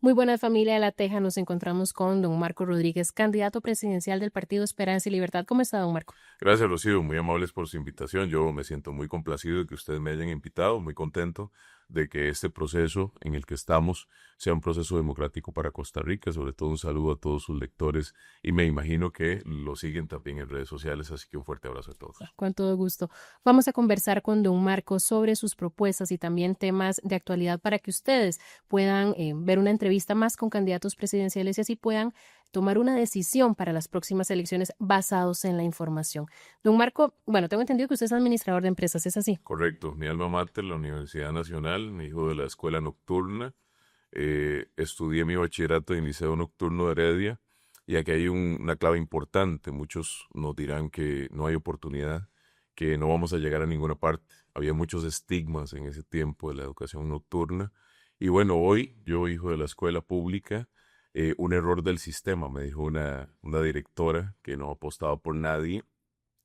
Muy buena familia de La Teja, nos encontramos con don Marco Rodríguez, candidato presidencial del Partido Esperanza y Libertad. ¿Cómo está, don Marco? Gracias, Rocío. Muy amables por su invitación. Yo me siento muy complacido de que ustedes me hayan invitado, muy contento de que este proceso en el que estamos sea un proceso democrático para Costa Rica. Sobre todo un saludo a todos sus lectores y me imagino que lo siguen también en redes sociales, así que un fuerte abrazo a todos. Con todo gusto. Vamos a conversar con don Marco sobre sus propuestas y también temas de actualidad para que ustedes puedan ver una entrevista más con candidatos presidenciales y así puedan tomar una decisión para las próximas elecciones basados en la información. Don Marco, bueno, tengo entendido que usted es administrador de empresas, ¿es así? Correcto. Mi alma mater, la Universidad Nacional, mi hijo de la escuela nocturna. Estudié mi bachillerato en el Liceo Nocturno de Heredia y aquí hay una clave importante. Muchos nos dirán que no hay oportunidad, que no vamos a llegar a ninguna parte. Había muchos estigmas en ese tiempo de la educación nocturna. Y bueno, hoy, yo, hijo de la escuela pública, un error del sistema, me dijo una directora que no apostaba por nadie.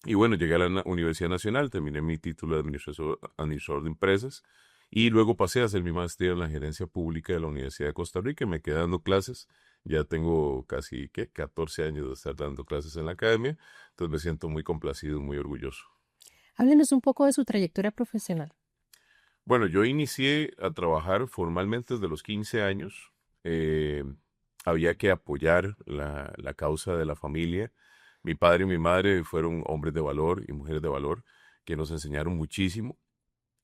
Y bueno, llegué a la Universidad Nacional, terminé mi título de administrador de empresas y luego pasé a hacer mi maestría en la gerencia pública de la Universidad de Costa Rica y me quedé dando clases. Ya tengo casi, 14 años de estar dando clases en la academia, entonces me siento muy complacido, muy orgulloso. Háblenos un poco de su trayectoria profesional. Bueno, yo inicié a trabajar formalmente desde los 15 años. Eh, Había que apoyar la causa de la familia. Mi padre y mi madre fueron hombres de valor y mujeres de valor que nos enseñaron muchísimo.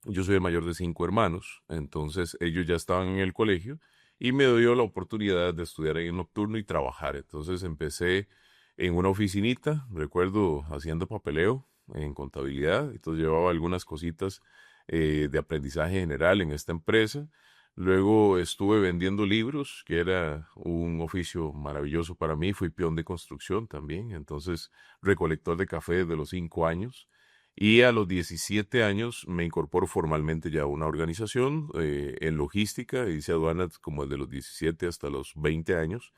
Yo soy el mayor de 5 hermanos, entonces ellos ya estaban en el colegio y me dio la oportunidad de estudiar ahí en nocturno y trabajar. Entonces empecé en una oficinita, recuerdo haciendo papeleo en contabilidad, entonces llevaba algunas cositas de aprendizaje general en esta empresa. Luego estuve vendiendo libros, que era un oficio maravilloso para mí. Fui peón de construcción también, entonces recolector de café desde los 5 años. Y a los 17 años me incorporo formalmente ya a una organización en logística, hice aduanas como desde los 17 hasta los 20 años.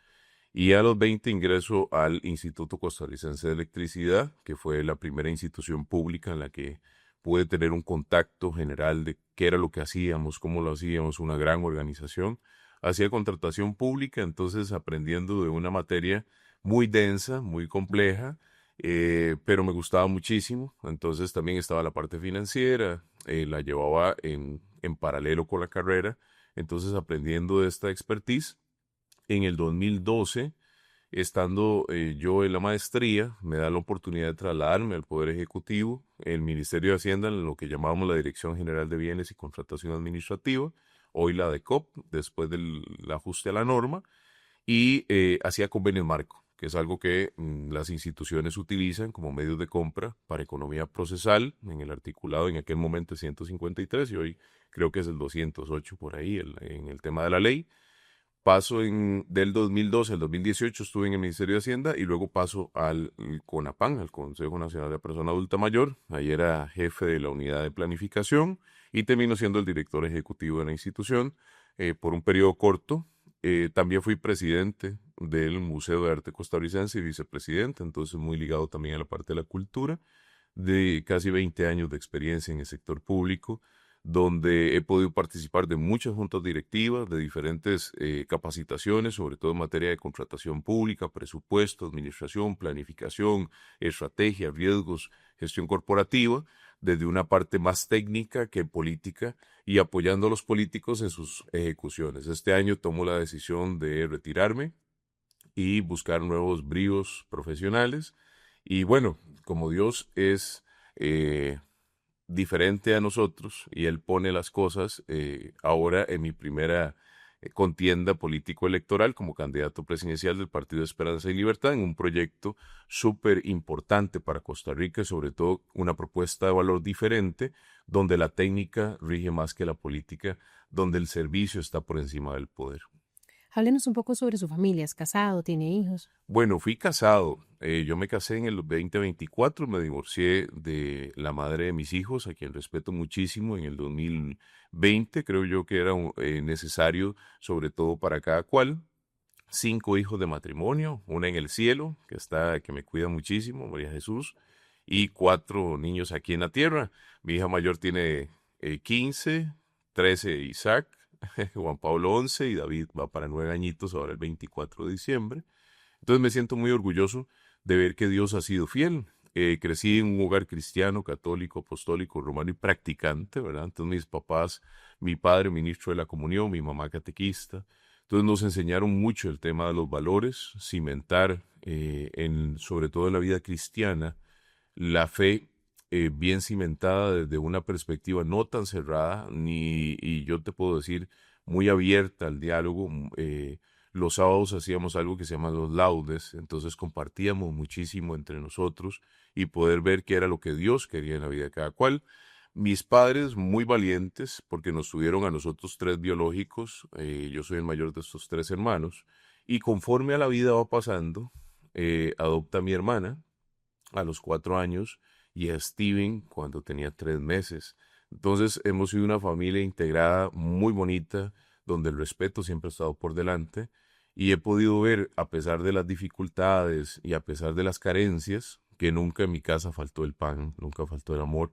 Y a los 20 ingreso al Instituto Costarricense de Electricidad, que fue la primera institución pública en la que pude tener un contacto general de qué era lo que hacíamos, cómo lo hacíamos, una gran organización. Hacía contratación pública, entonces aprendiendo de una materia muy densa, muy compleja, pero me gustaba muchísimo. Entonces también estaba la parte financiera, la llevaba en paralelo con la carrera, entonces aprendiendo de esta expertise. En el 2012, estando yo en la maestría, me da la oportunidad de trasladarme al Poder Ejecutivo, el Ministerio de Hacienda, en lo que llamábamos la Dirección General de Bienes y Contratación Administrativa, hoy la DECOP, después del ajuste a la norma, y hacía convenios marco, que es algo que las instituciones utilizan como medios de compra para economía procesal, en el articulado en aquel momento es 153 y hoy creo que es el 208 por ahí en el tema de la ley. Paso del 2012 al 2018 estuve en el Ministerio de Hacienda y luego paso al CONAPAN, al Consejo Nacional de Persona Adulta Mayor. Ahí era jefe de la unidad de planificación y termino siendo el director ejecutivo de la institución por un periodo corto. También fui presidente del Museo de Arte Costarricense y vicepresidente, entonces muy ligado también a la parte de la cultura, de casi 20 años de experiencia en el sector público donde he podido participar de muchas juntas directivas, de diferentes capacitaciones, sobre todo en materia de contratación pública, presupuesto, administración, planificación, estrategia, riesgos, gestión corporativa, desde una parte más técnica que política y apoyando a los políticos en sus ejecuciones. Este año tomo la decisión de retirarme y buscar nuevos bríos profesionales. Y bueno, como Dios es diferente a nosotros y él pone las cosas ahora en mi primera contienda político-electoral como candidato presidencial del Partido Esperanza y Libertad en un proyecto súper importante para Costa Rica, sobre todo una propuesta de valor diferente, donde la técnica rige más que la política, donde el servicio está por encima del poder. Háblenos un poco sobre su familia. ¿Es casado? ¿Tiene hijos? Bueno, fui casado. Yo me casé en el 2024, me divorcié de la madre de mis hijos, a quien respeto muchísimo, en el 2020. Creo yo que era necesario, sobre todo para cada cual. 5 hijos de matrimonio, una en el cielo, que me cuida muchísimo, María Jesús, y 4 niños aquí en la tierra. Mi hija mayor tiene 15, 13 Isaac, Juan Pablo XI, y David va para 9 añitos ahora el 24 de diciembre. Entonces me siento muy orgulloso de ver que Dios ha sido fiel. Crecí en un hogar cristiano, católico, apostólico, romano y practicante, ¿verdad? Entonces mis papás, mi padre ministro de la comunión, mi mamá catequista. Entonces nos enseñaron mucho el tema de los valores, cimentar sobre todo en la vida cristiana, la fe bien cimentada desde una perspectiva no tan cerrada, y yo te puedo decir, muy abierta al diálogo. Los sábados hacíamos algo que se llama los laudes, entonces compartíamos muchísimo entre nosotros y poder ver qué era lo que Dios quería en la vida de cada cual. Mis padres muy valientes porque nos tuvieron a nosotros tres biológicos, yo soy el mayor de estos tres hermanos, y conforme a la vida va pasando, adopta a mi hermana a los 4 años y a Steven cuando tenía 3 meses. Entonces hemos sido una familia integrada muy bonita, donde el respeto siempre ha estado por delante, y he podido ver, a pesar de las dificultades y a pesar de las carencias, que nunca en mi casa faltó el pan, nunca faltó el amor.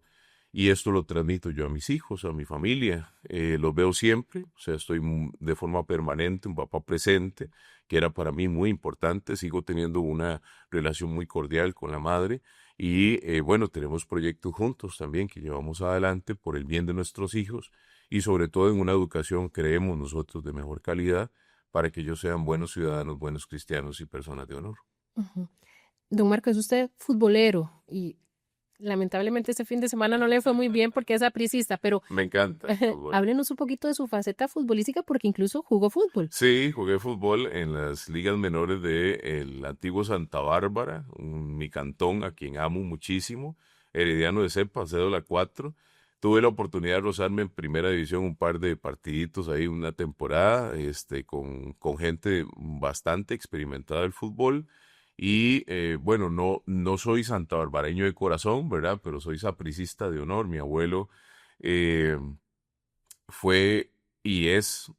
Y esto lo transmito yo a mis hijos, a mi familia. Los veo siempre, o sea, estoy de forma permanente, un papá presente, que era para mí muy importante. Sigo teniendo una relación muy cordial con la madre. Y bueno, tenemos proyectos juntos también que llevamos adelante por el bien de nuestros hijos, y sobre todo en una educación, creemos nosotros, de mejor calidad, para que ellos sean buenos ciudadanos, buenos cristianos y personas de honor. Ujú. Don Marco, es usted futbolero y lamentablemente este fin de semana no le fue muy bien porque es apricista, pero Me encanta el fútbol. háblenos un poquito de su faceta futbolística porque incluso jugó fútbol. Sí, jugué fútbol en las ligas menores de el antiguo Santa Bárbara, mi cantón, a quien amo muchísimo, Herediano de Cepa, cédula 4. Tuve la oportunidad de rozarme en primera división un par de partiditos ahí, una temporada, con gente bastante experimentada del fútbol. Y bueno, no soy santabarbareño de corazón, ¿verdad? Pero soy sapricista de honor. Mi abuelo eh, fue y es,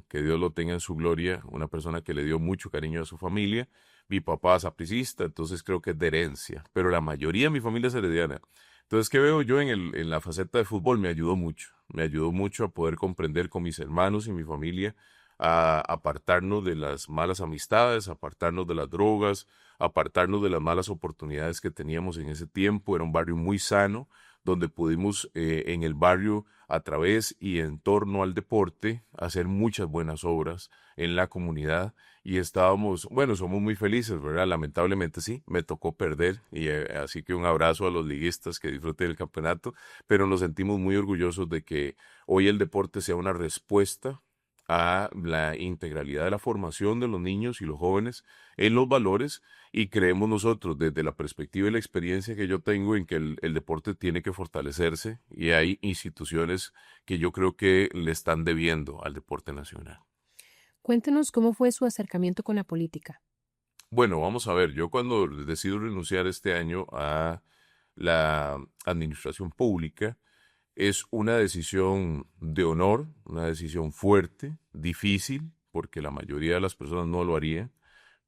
que Dios lo tenga en su gloria, una persona que le dio mucho cariño a su familia. Mi papá es sapricista, entonces creo que es de herencia, pero la mayoría de mi familia es herediana. Entonces, ¿qué veo yo en la faceta de fútbol? Me ayudó mucho a poder comprender con mis hermanos y mi familia, a apartarnos de las malas amistades, apartarnos de las drogas, apartarnos de las malas oportunidades que teníamos en ese tiempo. Era un barrio muy sano, donde pudimos en el barrio, a través y en torno al deporte, hacer muchas buenas obras en la comunidad, y estábamos, bueno, somos muy felices, ¿verdad? Lamentablemente sí, me tocó perder, y así que un abrazo a los liguistas, que disfruten el campeonato, pero nos sentimos muy orgullosos de que hoy el deporte sea una respuesta a la integralidad de la formación de los niños y los jóvenes en los valores, y creemos nosotros, desde la perspectiva y la experiencia que yo tengo, en que el deporte tiene que fortalecerse, y hay instituciones que yo creo que le están debiendo al deporte nacional. Cuéntenos cómo fue su acercamiento con la política. Bueno, vamos a ver, yo cuando decido renunciar este año a la administración pública, es una decisión de honor, una decisión fuerte, difícil, porque la mayoría de las personas no lo harían,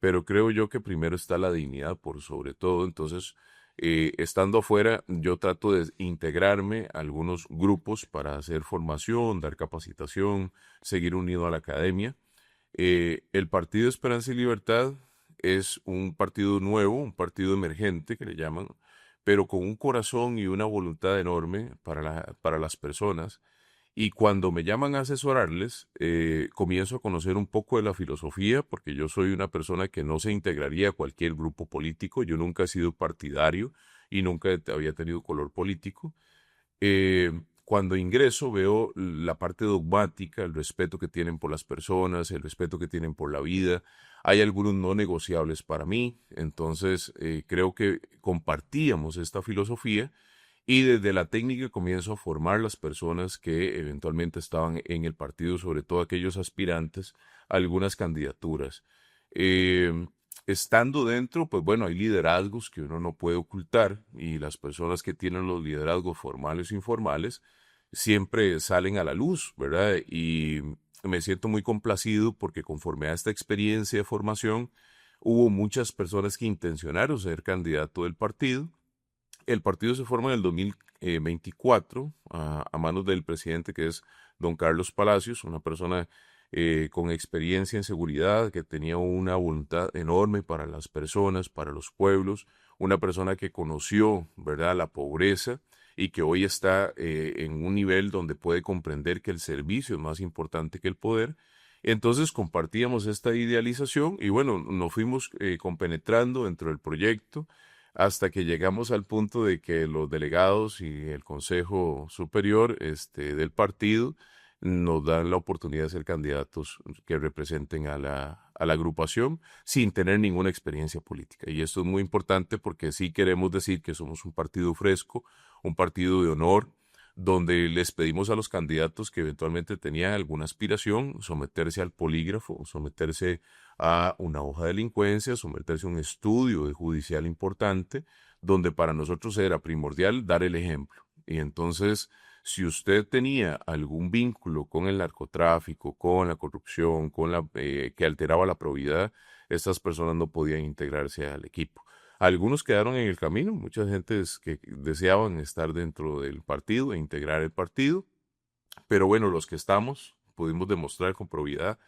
pero creo yo que primero está la dignidad por sobre todo. Entonces, estando afuera, yo trato de integrarme a algunos grupos para hacer formación, dar capacitación, seguir unido a la academia. El Partido Esperanza y Libertad es un partido nuevo, un partido emergente que le llaman, pero con un corazón y una voluntad enorme para las personas. Y cuando me llaman a asesorarles, comienzo a conocer un poco de la filosofía, porque yo soy una persona que no se integraría a cualquier grupo político. Yo nunca he sido partidario y nunca había tenido color político. Cuando ingreso veo la parte dogmática, el respeto que tienen por las personas, el respeto que tienen por la vida. Hay algunos no negociables para mí, entonces creo que compartíamos esta filosofía, y desde la técnica comienzo a formar las personas que eventualmente estaban en el partido, sobre todo aquellos aspirantes a algunas candidaturas. Eh, Estando dentro, pues bueno, hay liderazgos que uno no puede ocultar, y las personas que tienen los liderazgos formales e informales siempre salen a la luz, ¿verdad? Y me siento muy complacido porque conforme a esta experiencia de formación, hubo muchas personas que intencionaron ser candidato del partido. El partido se forma en el 2024 a manos del presidente que es don Carlos Palacios, una persona con experiencia en seguridad, que tenía una voluntad enorme para las personas, para los pueblos, una persona que conoció, ¿verdad?, la pobreza y que hoy está en un nivel donde puede comprender que el servicio es más importante que el poder. Entonces compartíamos esta idealización y bueno, nos fuimos compenetrando dentro del proyecto hasta que llegamos al punto de que los delegados y el Consejo Superior del partido nos dan la oportunidad de ser candidatos que representen a la agrupación sin tener ninguna experiencia política. Y esto es muy importante porque sí queremos decir que somos un partido fresco, un partido de honor, donde les pedimos a los candidatos que eventualmente tenían alguna aspiración someterse al polígrafo, someterse a una hoja de delincuencia, someterse a un estudio judicial importante, donde para nosotros era primordial dar el ejemplo. Y entonces, si usted tenía algún vínculo con el narcotráfico, con la corrupción, que alteraba la probidad, estas personas no podían integrarse al equipo. Algunos quedaron en el camino, muchas gentes que deseaban estar dentro del partido e integrar el partido, pero bueno, los que estamos pudimos demostrar con probidad,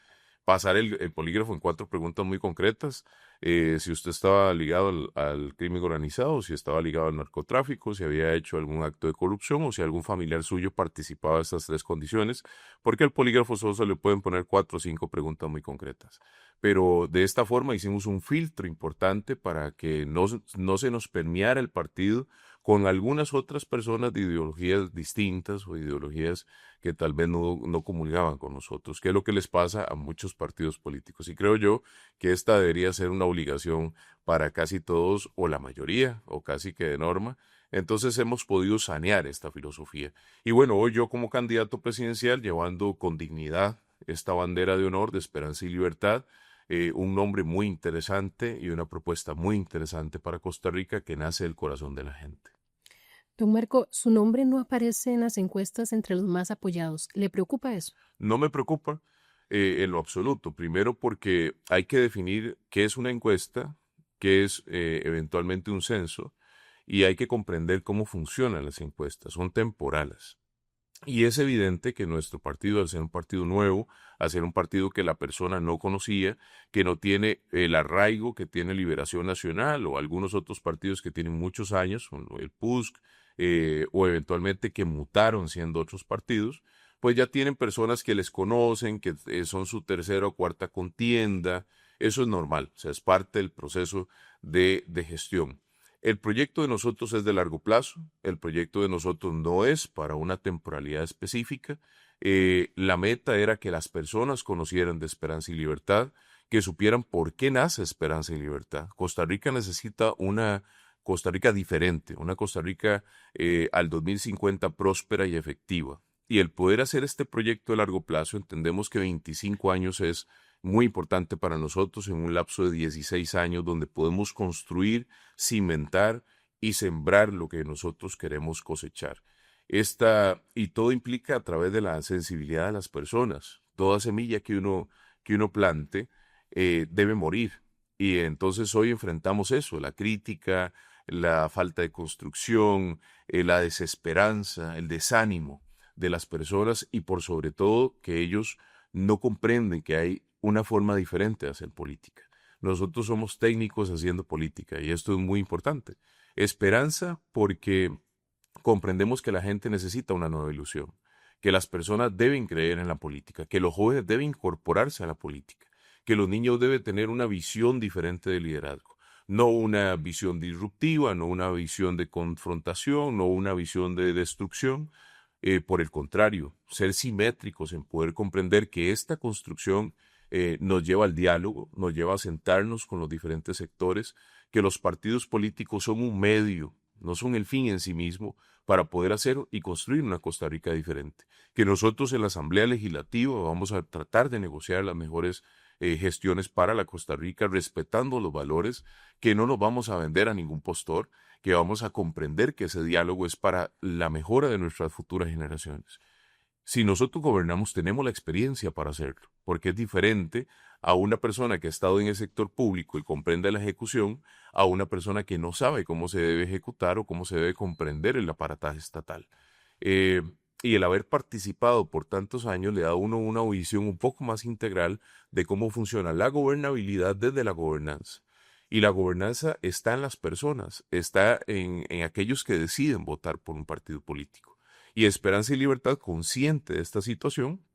pasar el polígrafo en 4 preguntas muy concretas, si usted estaba ligado al crimen organizado, si estaba ligado al narcotráfico, si había hecho algún acto de corrupción o si algún familiar suyo participaba de estas 3 condiciones, porque al polígrafo solo se le pueden poner 4 o 5 preguntas muy concretas. Pero de esta forma hicimos un filtro importante para que no se nos permeara el partido con algunas otras personas de ideologías distintas o ideologías que tal vez no comulgaban con nosotros, que es lo que les pasa a muchos partidos políticos. Y creo yo que esta debería ser una obligación para casi todos, o la mayoría, o casi que de norma. Entonces hemos podido sanear esta filosofía. Y bueno, hoy yo como candidato presidencial, llevando con dignidad esta bandera de honor, de esperanza y libertad, un nombre muy interesante y una propuesta muy interesante para Costa Rica que nace del corazón de la gente. Don Marco, su nombre no aparece en las encuestas entre los más apoyados. ¿Le preocupa eso? No me preocupa en lo absoluto. Primero porque hay que definir qué es una encuesta, qué es eventualmente un censo, y hay que comprender cómo funcionan las encuestas. Son temporales. Y es evidente que nuestro partido, al ser un partido nuevo, al ser un partido que la persona no conocía, que no tiene el arraigo que tiene Liberación Nacional o algunos otros partidos que tienen muchos años, como el PUSC, o eventualmente que mutaron siendo otros partidos, pues ya tienen personas que les conocen, que son su tercera o cuarta contienda. Eso es normal, o sea, es parte del proceso de gestión. El proyecto de nosotros es de largo plazo, el proyecto de nosotros no es para una temporalidad específica. La meta era que las personas conocieran de Esperanza y Libertad, que supieran por qué nace Esperanza y Libertad. Costa Rica necesita una Costa Rica diferente, una Costa Rica al 2050 próspera y efectiva. Y el poder hacer este proyecto de largo plazo, entendemos que 25 años es muy importante para nosotros en un lapso de 16 años donde podemos construir, cimentar y sembrar lo que nosotros queremos cosechar. Y todo implica a través de la sensibilidad de las personas. Toda semilla que uno plante debe morir. Y entonces hoy enfrentamos eso, la crítica, la falta de construcción, la desesperanza, el desánimo de las personas y por sobre todo que ellos no comprenden que hay una forma diferente de hacer política. Nosotros somos técnicos haciendo política y esto es muy importante. Esperanza porque comprendemos que la gente necesita una nueva ilusión, que las personas deben creer en la política, que los jóvenes deben incorporarse a la política, que los niños deben tener una visión diferente de liderazgo, no una visión disruptiva, no una visión de confrontación, no una visión de destrucción. Por el contrario, ser simétricos en poder comprender que esta construcción nos lleva al diálogo, nos lleva a sentarnos con los diferentes sectores, que los partidos políticos son un medio, no son el fin en sí mismo, para poder hacer y construir una Costa Rica diferente. Que nosotros en la Asamblea Legislativa vamos a tratar de negociar las mejores gestiones para la Costa Rica, respetando los valores, que no nos vamos a vender a ningún postor, que vamos a comprender que ese diálogo es para la mejora de nuestras futuras generaciones. Si nosotros gobernamos, tenemos la experiencia para hacerlo, porque es diferente a una persona que ha estado en el sector público y comprende la ejecución, a una persona que no sabe cómo se debe ejecutar o cómo se debe comprender el aparataje estatal. Eh, y el haber participado por tantos años le da a uno una visión un poco más integral de cómo funciona la gobernabilidad desde la gobernanza. Y la gobernanza está en las personas, está en aquellos que deciden votar por un partido político. Y Esperanza y Libertad, consciente de esta situación,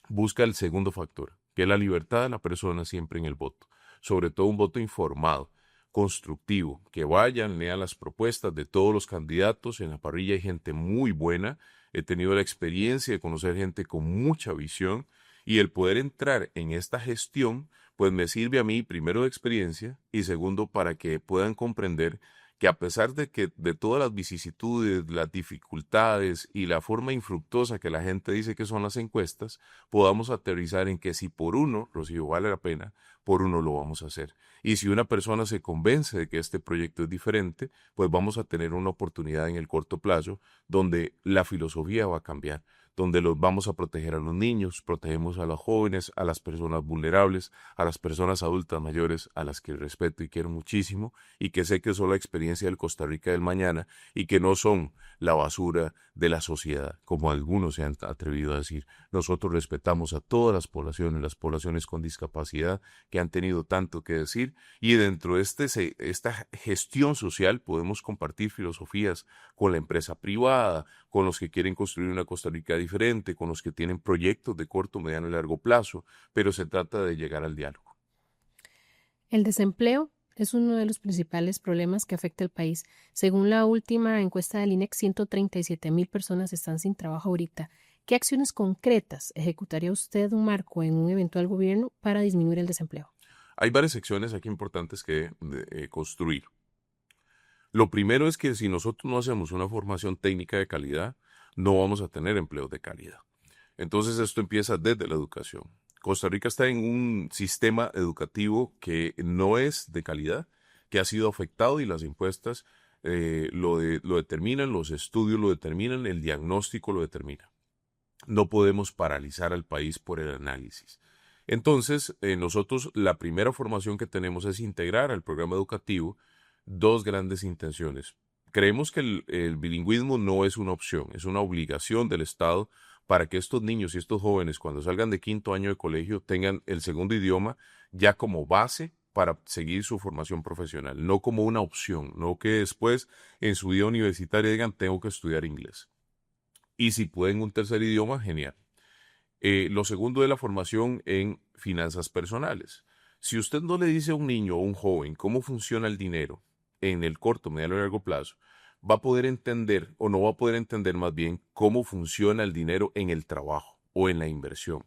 busca el segundo factor, que es la libertad de la persona siempre en el voto, sobre todo un voto informado, constructivo, que vayan, lean las propuestas de todos los candidatos. En la parrilla hay gente muy buena, he tenido la experiencia de conocer gente con mucha visión, y el poder entrar en esta gestión pues me sirve a mí primero de experiencia y segundo para que puedan comprender que a pesar de que de todas las vicisitudes, las dificultades y la forma infructuosa que la gente dice que son las encuestas, podamos aterrizar en que si por uno, Rocío, vale la pena, por uno lo vamos a hacer. Y si una persona se convence de que este proyecto es diferente, pues vamos a tener una oportunidad en el corto plazo donde la filosofía va a cambiar, donde los vamos a proteger a los niños, protegemos a los jóvenes, a las personas vulnerables, a las personas adultas mayores, a las que respeto y quiero muchísimo, y que sé que son la experiencia del Costa Rica del mañana y que no son la basura de la sociedad, como algunos se han atrevido a decir. Nosotros respetamos a todas las poblaciones con discapacidad que han tenido tanto que decir, y dentro de esta gestión social podemos compartir filosofías con la empresa privada, con los que quieren construir una Costa Rica diferente, con los que tienen proyectos de corto, mediano y largo plazo, pero se trata de llegar al diálogo. El desempleo es uno de los principales problemas que afecta al país. Según la última encuesta del INEC, 137.000 personas están sin trabajo ahorita. ¿Qué acciones concretas ejecutaría usted, Marco, en un eventual gobierno para disminuir el desempleo? Hay varias secciones aquí importantes que construir. Lo primero es que si nosotros no hacemos una formación técnica de calidad, no vamos a tener empleos de calidad. Entonces esto empieza desde la educación. Costa Rica está en un sistema educativo que no es de calidad, que ha sido afectado y las encuestas lo determinan, los estudios lo determinan, el diagnóstico lo determina. No podemos paralizar al país por el análisis. Entonces, nosotros la primera formación que tenemos es integrar al programa educativo dos grandes intenciones. Creemos que el bilingüismo no es una opción, es una obligación del Estado para que estos niños y estos jóvenes, cuando salgan de quinto año de colegio, tengan el segundo idioma ya como base para seguir su formación profesional, no como una opción, no que después en su vida universitaria digan tengo que estudiar inglés. Y si pueden un tercer idioma, genial. Lo segundo es la formación en finanzas personales. Si usted no le dice a un niño o un joven cómo funciona el dinero en el corto, mediano y largo plazo, va a poder entender o no va a poder entender más bien cómo funciona el dinero en el trabajo o en la inversión.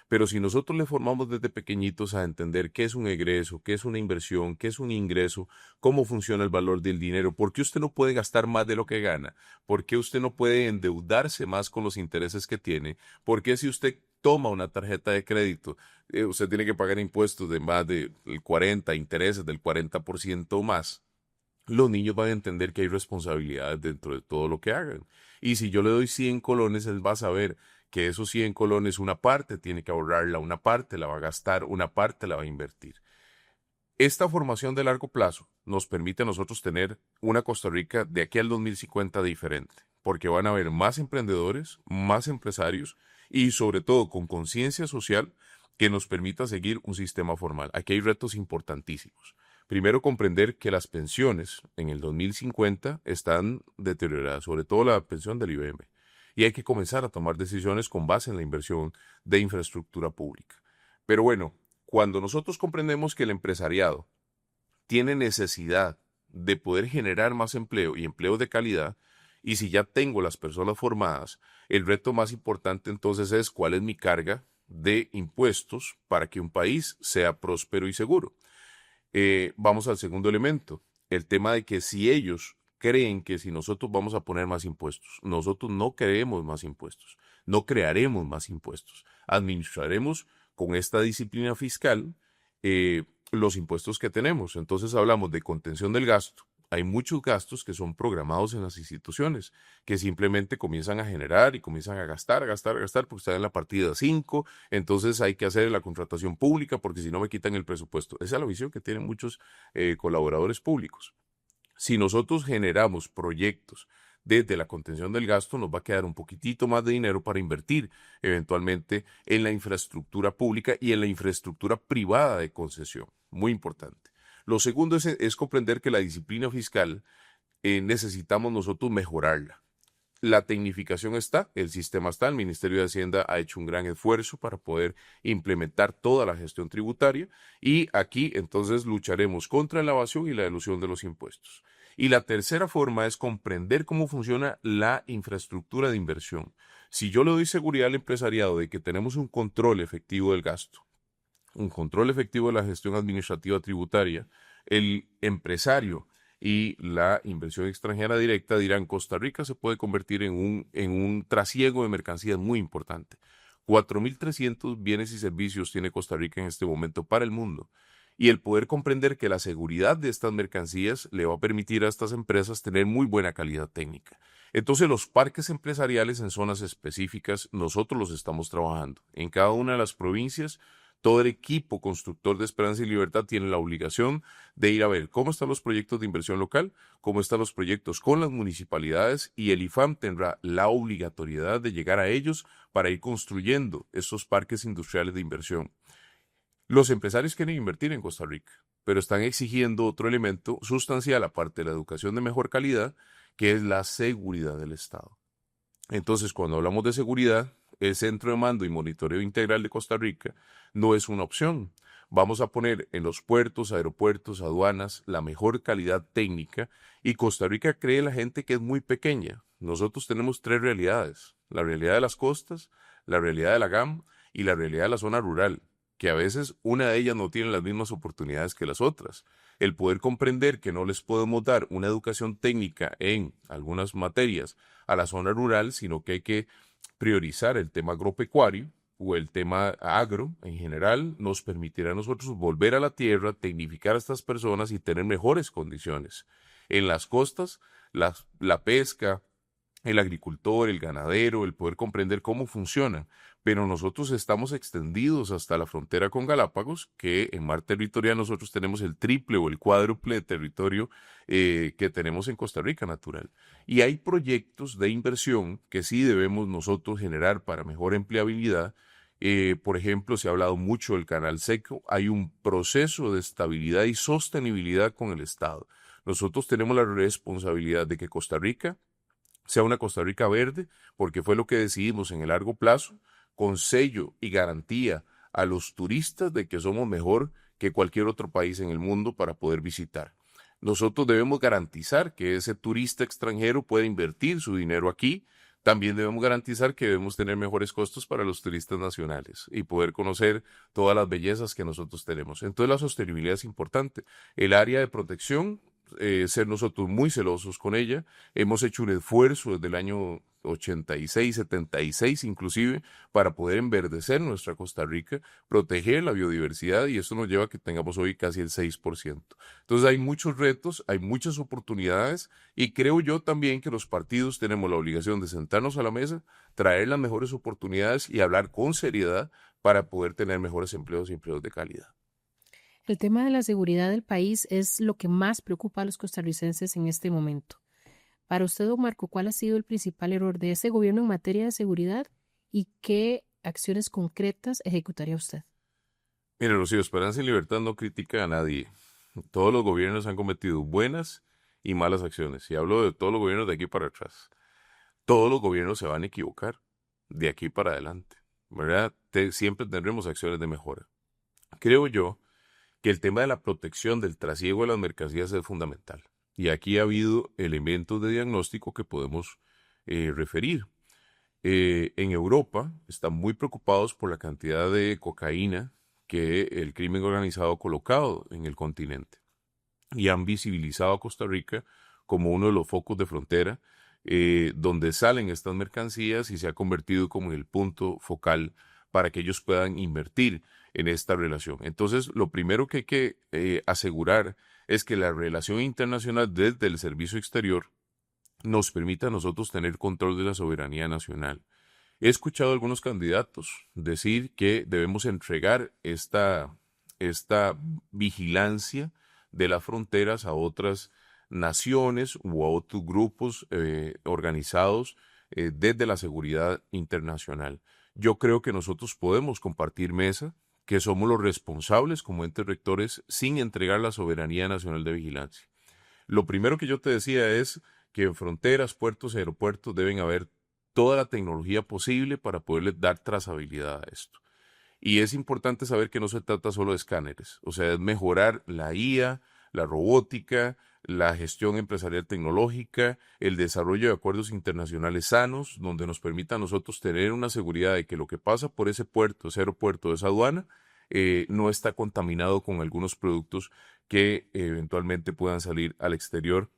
Pero si nosotros le formamos desde pequeñitos a entender qué es un egreso, qué es una inversión, qué es un ingreso, cómo funciona el valor del dinero, por qué usted no puede gastar más de lo que gana, por qué usted no puede endeudarse más con los intereses que tiene, por qué si usted toma una tarjeta de crédito, usted tiene que pagar impuestos de más del 40, intereses del 40% o más. Los niños van a entender que hay responsabilidades dentro de todo lo que hagan. Y si yo le doy 100 colones, él va a saber que esos 100 colones, una parte tiene que ahorrarla, una parte la va a gastar, una parte la va a invertir. Esta formación de largo plazo nos permite a nosotros tener una Costa Rica de aquí al 2050 diferente, porque van a haber más emprendedores, más empresarios y sobre todo con conciencia social que nos permita seguir un sistema formal. Aquí hay retos importantísimos. Primero, comprender que las pensiones en el 2050 están deterioradas, sobre todo la pensión del IBM, y hay que comenzar a tomar decisiones con base en la inversión de infraestructura pública. Pero bueno, cuando nosotros comprendemos que el empresariado tiene necesidad de poder generar más empleo y empleo de calidad, y si ya tengo las personas formadas, el reto más importante entonces es cuál es mi carga de impuestos para que un país sea próspero y seguro. Vamos al segundo elemento, el tema de que si ellos creen que si nosotros vamos a poner más impuestos, nosotros no creemos más impuestos, no crearemos más impuestos, administraremos con esta disciplina fiscal los impuestos que tenemos. Entonces hablamos de contención del gasto, hay muchos gastos que son programados en las instituciones, que simplemente comienzan a generar y comienzan a gastar, porque están en la partida 5, entonces hay que hacer la contratación pública porque si no me quitan el presupuesto. Esa es la visión que tienen muchos colaboradores públicos. Si nosotros generamos proyectos desde la contención del gasto, nos va a quedar un poquitito más de dinero para invertir eventualmente en la infraestructura pública y en la infraestructura privada de concesión. Muy importante. Lo segundo es comprender que la disciplina fiscal necesitamos nosotros mejorarla. La tecnificación está, el sistema está, el Ministerio de Hacienda ha hecho un gran esfuerzo para poder implementar toda la gestión tributaria y aquí entonces lucharemos contra la evasión y la elusión de los impuestos. Y la tercera forma es comprender cómo funciona la infraestructura de inversión. Si yo le doy seguridad al empresariado de que tenemos un control efectivo del gasto, un control efectivo de la gestión administrativa tributaria, el empresario y la inversión extranjera directa dirán, Costa Rica se puede convertir en un trasiego de mercancías muy importante. 4.300 bienes y servicios tiene Costa Rica en este momento para el mundo. Y el poder comprender que la seguridad de estas mercancías le va a permitir a estas empresas tener muy buena calidad técnica. Entonces los parques empresariales en zonas específicas nosotros los estamos trabajando. En cada una de las provincias todo el equipo constructor de Esperanza y Libertad tiene la obligación de ir a ver cómo están los proyectos de inversión local, cómo están los proyectos con las municipalidades y el IFAM tendrá la obligatoriedad de llegar a ellos para ir construyendo estos parques industriales de inversión. Los empresarios quieren invertir en Costa Rica, pero están exigiendo otro elemento sustancial aparte de la educación de mejor calidad, que es la seguridad del Estado. Entonces, cuando hablamos de seguridad, el Centro de Mando y Monitoreo Integral de Costa Rica no es una opción. Vamos a poner en los puertos, aeropuertos, aduanas la mejor calidad técnica y Costa Rica cree la gente que es muy pequeña. Nosotros tenemos 3 realidades, la realidad de las costas, la realidad de la GAM y la realidad de la zona rural, que a veces una de ellas no tiene las mismas oportunidades que las otras. El poder comprender que no les podemos dar una educación técnica en algunas materias a la zona rural, sino que hay que priorizar el tema agropecuario o el tema agro en general, nos permitirá a nosotros volver a la tierra, tecnificar a estas personas y tener mejores condiciones. En las costas, la pesca, el agricultor, el ganadero, el poder comprender cómo funciona, pero nosotros estamos extendidos hasta la frontera con Galápagos, que en mar territorial nosotros tenemos el triple o el cuádruple de territorio que tenemos en Costa Rica natural. Y hay proyectos de inversión que sí debemos nosotros generar para mejor empleabilidad. Por ejemplo, se ha hablado mucho del Canal Seco, hay un proceso de estabilidad y sostenibilidad con el Estado. Nosotros tenemos la responsabilidad de que Costa Rica sea una Costa Rica verde, porque fue lo que decidimos en el largo plazo, con sello y garantía a los turistas de que somos mejor que cualquier otro país en el mundo para poder visitar. Nosotros debemos garantizar que ese turista extranjero pueda invertir su dinero aquí. También debemos garantizar que debemos tener mejores costos para los turistas nacionales y poder conocer todas las bellezas que nosotros tenemos. Entonces la sostenibilidad es importante. El área de protección, ser nosotros muy celosos con ella. Hemos hecho un esfuerzo desde el año 86, 76 inclusive, para poder enverdecer nuestra Costa Rica, proteger la biodiversidad y eso nos lleva a que tengamos hoy casi el 6%. Entonces hay muchos retos, hay muchas oportunidades y creo yo también que los partidos tenemos la obligación de sentarnos a la mesa, traer las mejores oportunidades y hablar con seriedad para poder tener mejores empleos y empleos de calidad. El tema de la seguridad del país es lo que más preocupa a los costarricenses en este momento. Para usted, don Marco, ¿cuál ha sido el principal error de ese gobierno en materia de seguridad y qué acciones concretas ejecutaría usted? Mire, Rocío, Esperanza y Libertad no critica a nadie. Todos los gobiernos han cometido buenas y malas acciones. Y hablo de todos los gobiernos de aquí para atrás. Todos los gobiernos se van a equivocar de aquí para adelante, ¿verdad? Siempre tendremos acciones de mejora. Creo yo que el tema de la protección del trasiego de las mercancías es fundamental. Y aquí ha habido elementos de diagnóstico que podemos referir. En Europa están muy preocupados por la cantidad de cocaína que el crimen organizado ha colocado en el continente. Y han visibilizado a Costa Rica como uno de los focos de frontera donde salen estas mercancías y se ha convertido como en el punto focal para que ellos puedan invertir. en esta relación. Entonces, lo primero que hay que asegurar es que la relación internacional desde el servicio exterior nos permita a nosotros tener control de la soberanía nacional. He escuchado a algunos candidatos decir que debemos entregar esta vigilancia de las fronteras a otras naciones u a otros grupos organizados desde la seguridad internacional. Yo creo que nosotros podemos compartir mesa, que somos los responsables como entes rectores sin entregar la soberanía nacional de vigilancia. Lo primero que yo te decía es que en fronteras, puertos y aeropuertos deben haber toda la tecnología posible para poderles dar trazabilidad a esto. Y es importante saber que no se trata solo de escáneres, o sea, es mejorar la IA, la robótica, la gestión empresarial tecnológica, el desarrollo de acuerdos internacionales sanos, donde nos permita a nosotros tener una seguridad de que lo que pasa por ese puerto, ese aeropuerto, esa aduana, no está contaminado con algunos productos que eventualmente puedan salir al exterior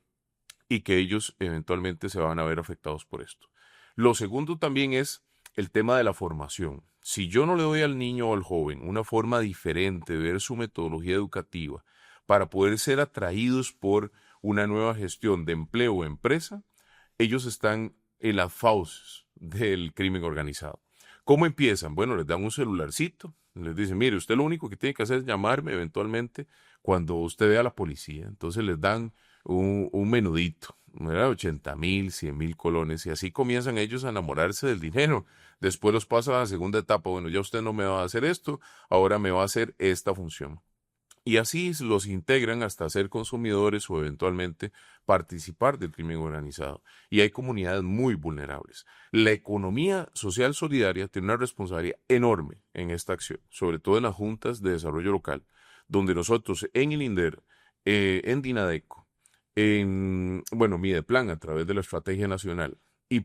y que ellos eventualmente se van a ver afectados por esto. Lo segundo también es el tema de la formación. Si yo no le doy al niño o al joven una forma diferente de ver su metodología educativa para poder ser atraídos por una nueva gestión de empleo o empresa, ellos están en las fauces del crimen organizado. ¿Cómo empiezan? Bueno, les dan un celularcito, les dicen, mire, usted lo único que tiene que hacer es llamarme eventualmente cuando usted vea a la policía. Entonces les dan un menudito, ¿verdad? 80,000, 100,000 colones, y así comienzan ellos a enamorarse del dinero. Después los pasa a la segunda etapa, bueno, ya usted no me va a hacer esto, ahora me va a hacer esta función. Y así los integran hasta ser consumidores o eventualmente participar del crimen organizado. Y hay comunidades muy vulnerables. La economía social solidaria tiene una responsabilidad enorme en esta acción, sobre todo en las juntas de desarrollo local, donde nosotros en el INDER, en Dinadeco, bueno, Mideplan a través de la Estrategia Nacional y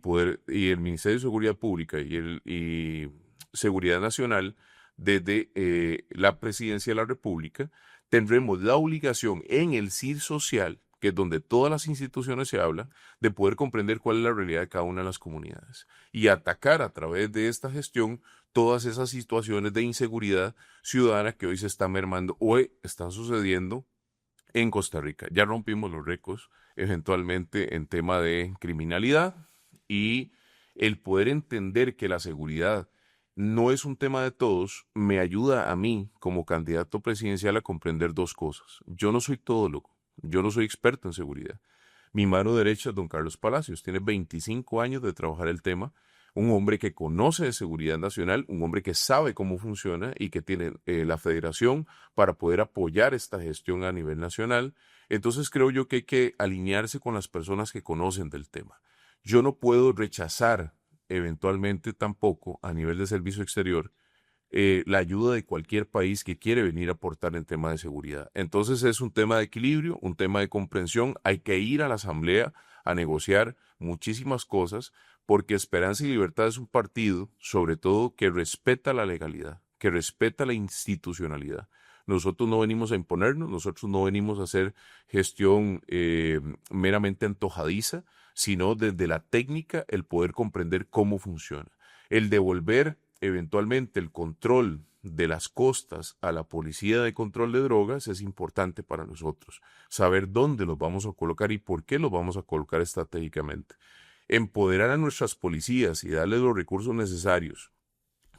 el Ministerio de Seguridad Pública y Seguridad Nacional desde la Presidencia de la República, tendremos la obligación en el CIR social, que es donde todas las instituciones se hablan, de poder comprender cuál es la realidad de cada una de las comunidades y atacar a través de esta gestión todas esas situaciones de inseguridad ciudadana que hoy se están mermando o están sucediendo en Costa Rica. Ya rompimos los récords eventualmente en tema de criminalidad y el poder entender que la seguridad no es un tema de todos, me ayuda a mí como candidato presidencial a comprender dos cosas. Yo no soy todólogo, yo no soy experto en seguridad. Mi mano derecha es don Carlos Palacios, tiene 25 años de trabajar el tema, un hombre que conoce de seguridad nacional, un hombre que sabe cómo funciona y que tiene la federación para poder apoyar esta gestión a nivel nacional. Entonces creo yo que hay que alinearse con las personas que conocen del tema. Yo no puedo rechazar eventualmente tampoco a nivel de servicio exterior la ayuda de cualquier país que quiere venir a aportar en tema de seguridad. Entonces es un tema de equilibrio, un tema de comprensión. Hay que ir a la asamblea a negociar muchísimas cosas porque Esperanza y Libertad es un partido, sobre todo, que respeta la legalidad, que respeta la institucionalidad. Nosotros no venimos a imponernos, nosotros no venimos a hacer gestión meramente antojadiza, sino desde la técnica el poder comprender cómo funciona. El devolver eventualmente el control de las costas a la Policía de Control de Drogas es importante para nosotros. Saber dónde los vamos a colocar y por qué los vamos a colocar estratégicamente. Empoderar a nuestras policías y darles los recursos necesarios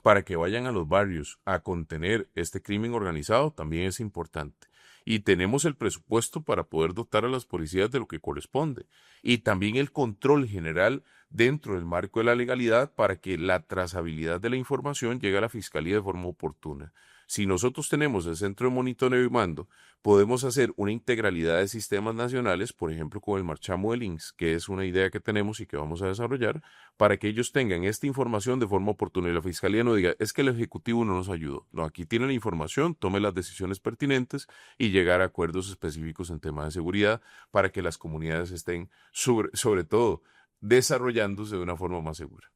para que vayan a los barrios a contener este crimen organizado también es importante. Y tenemos el presupuesto para poder dotar a las policías de lo que corresponde. Y también el control general dentro del marco de la legalidad para que la trazabilidad de la información llegue a la Fiscalía de forma oportuna. Si nosotros tenemos el centro de monitoreo y mando, podemos hacer una integralidad de sistemas nacionales, por ejemplo con el marchamo del INS, que es una idea que tenemos y que vamos a desarrollar, para que ellos tengan esta información de forma oportuna y la Fiscalía no diga, es que el Ejecutivo no nos ayudó. No, aquí tiene la información, tome las decisiones pertinentes y llegar a acuerdos específicos en temas de seguridad para que las comunidades estén, sobre todo, desarrollándose de una forma más segura.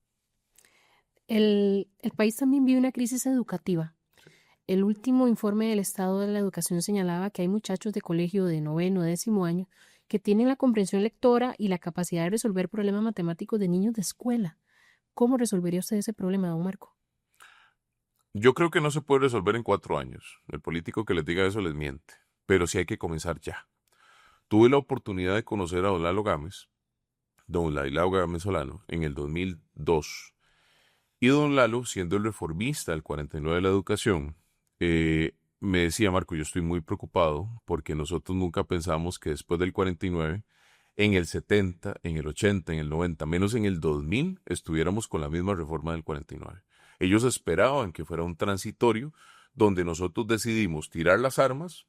El país también vive una crisis educativa. El último informe del Estado de la Educación señalaba que hay muchachos de colegio de 9º, 10º año que tienen la comprensión lectora y la capacidad de resolver problemas matemáticos de niños de escuela. ¿Cómo resolvería usted ese problema, don Marco? Yo creo que no se puede resolver en 4 años. El político que les diga eso les miente, pero sí hay que comenzar ya. Tuve la oportunidad de conocer a don Lalo Gámez Solano, en el 2002. Y don Lalo, siendo el reformista del 49 de la educación, me decía: Marco, yo estoy muy preocupado porque nosotros nunca pensamos que después del 49, en el 70, en el 80, en el 90, menos en el 2000, estuviéramos con la misma reforma del 49. Ellos esperaban que fuera un transitorio donde nosotros decidimos tirar las armas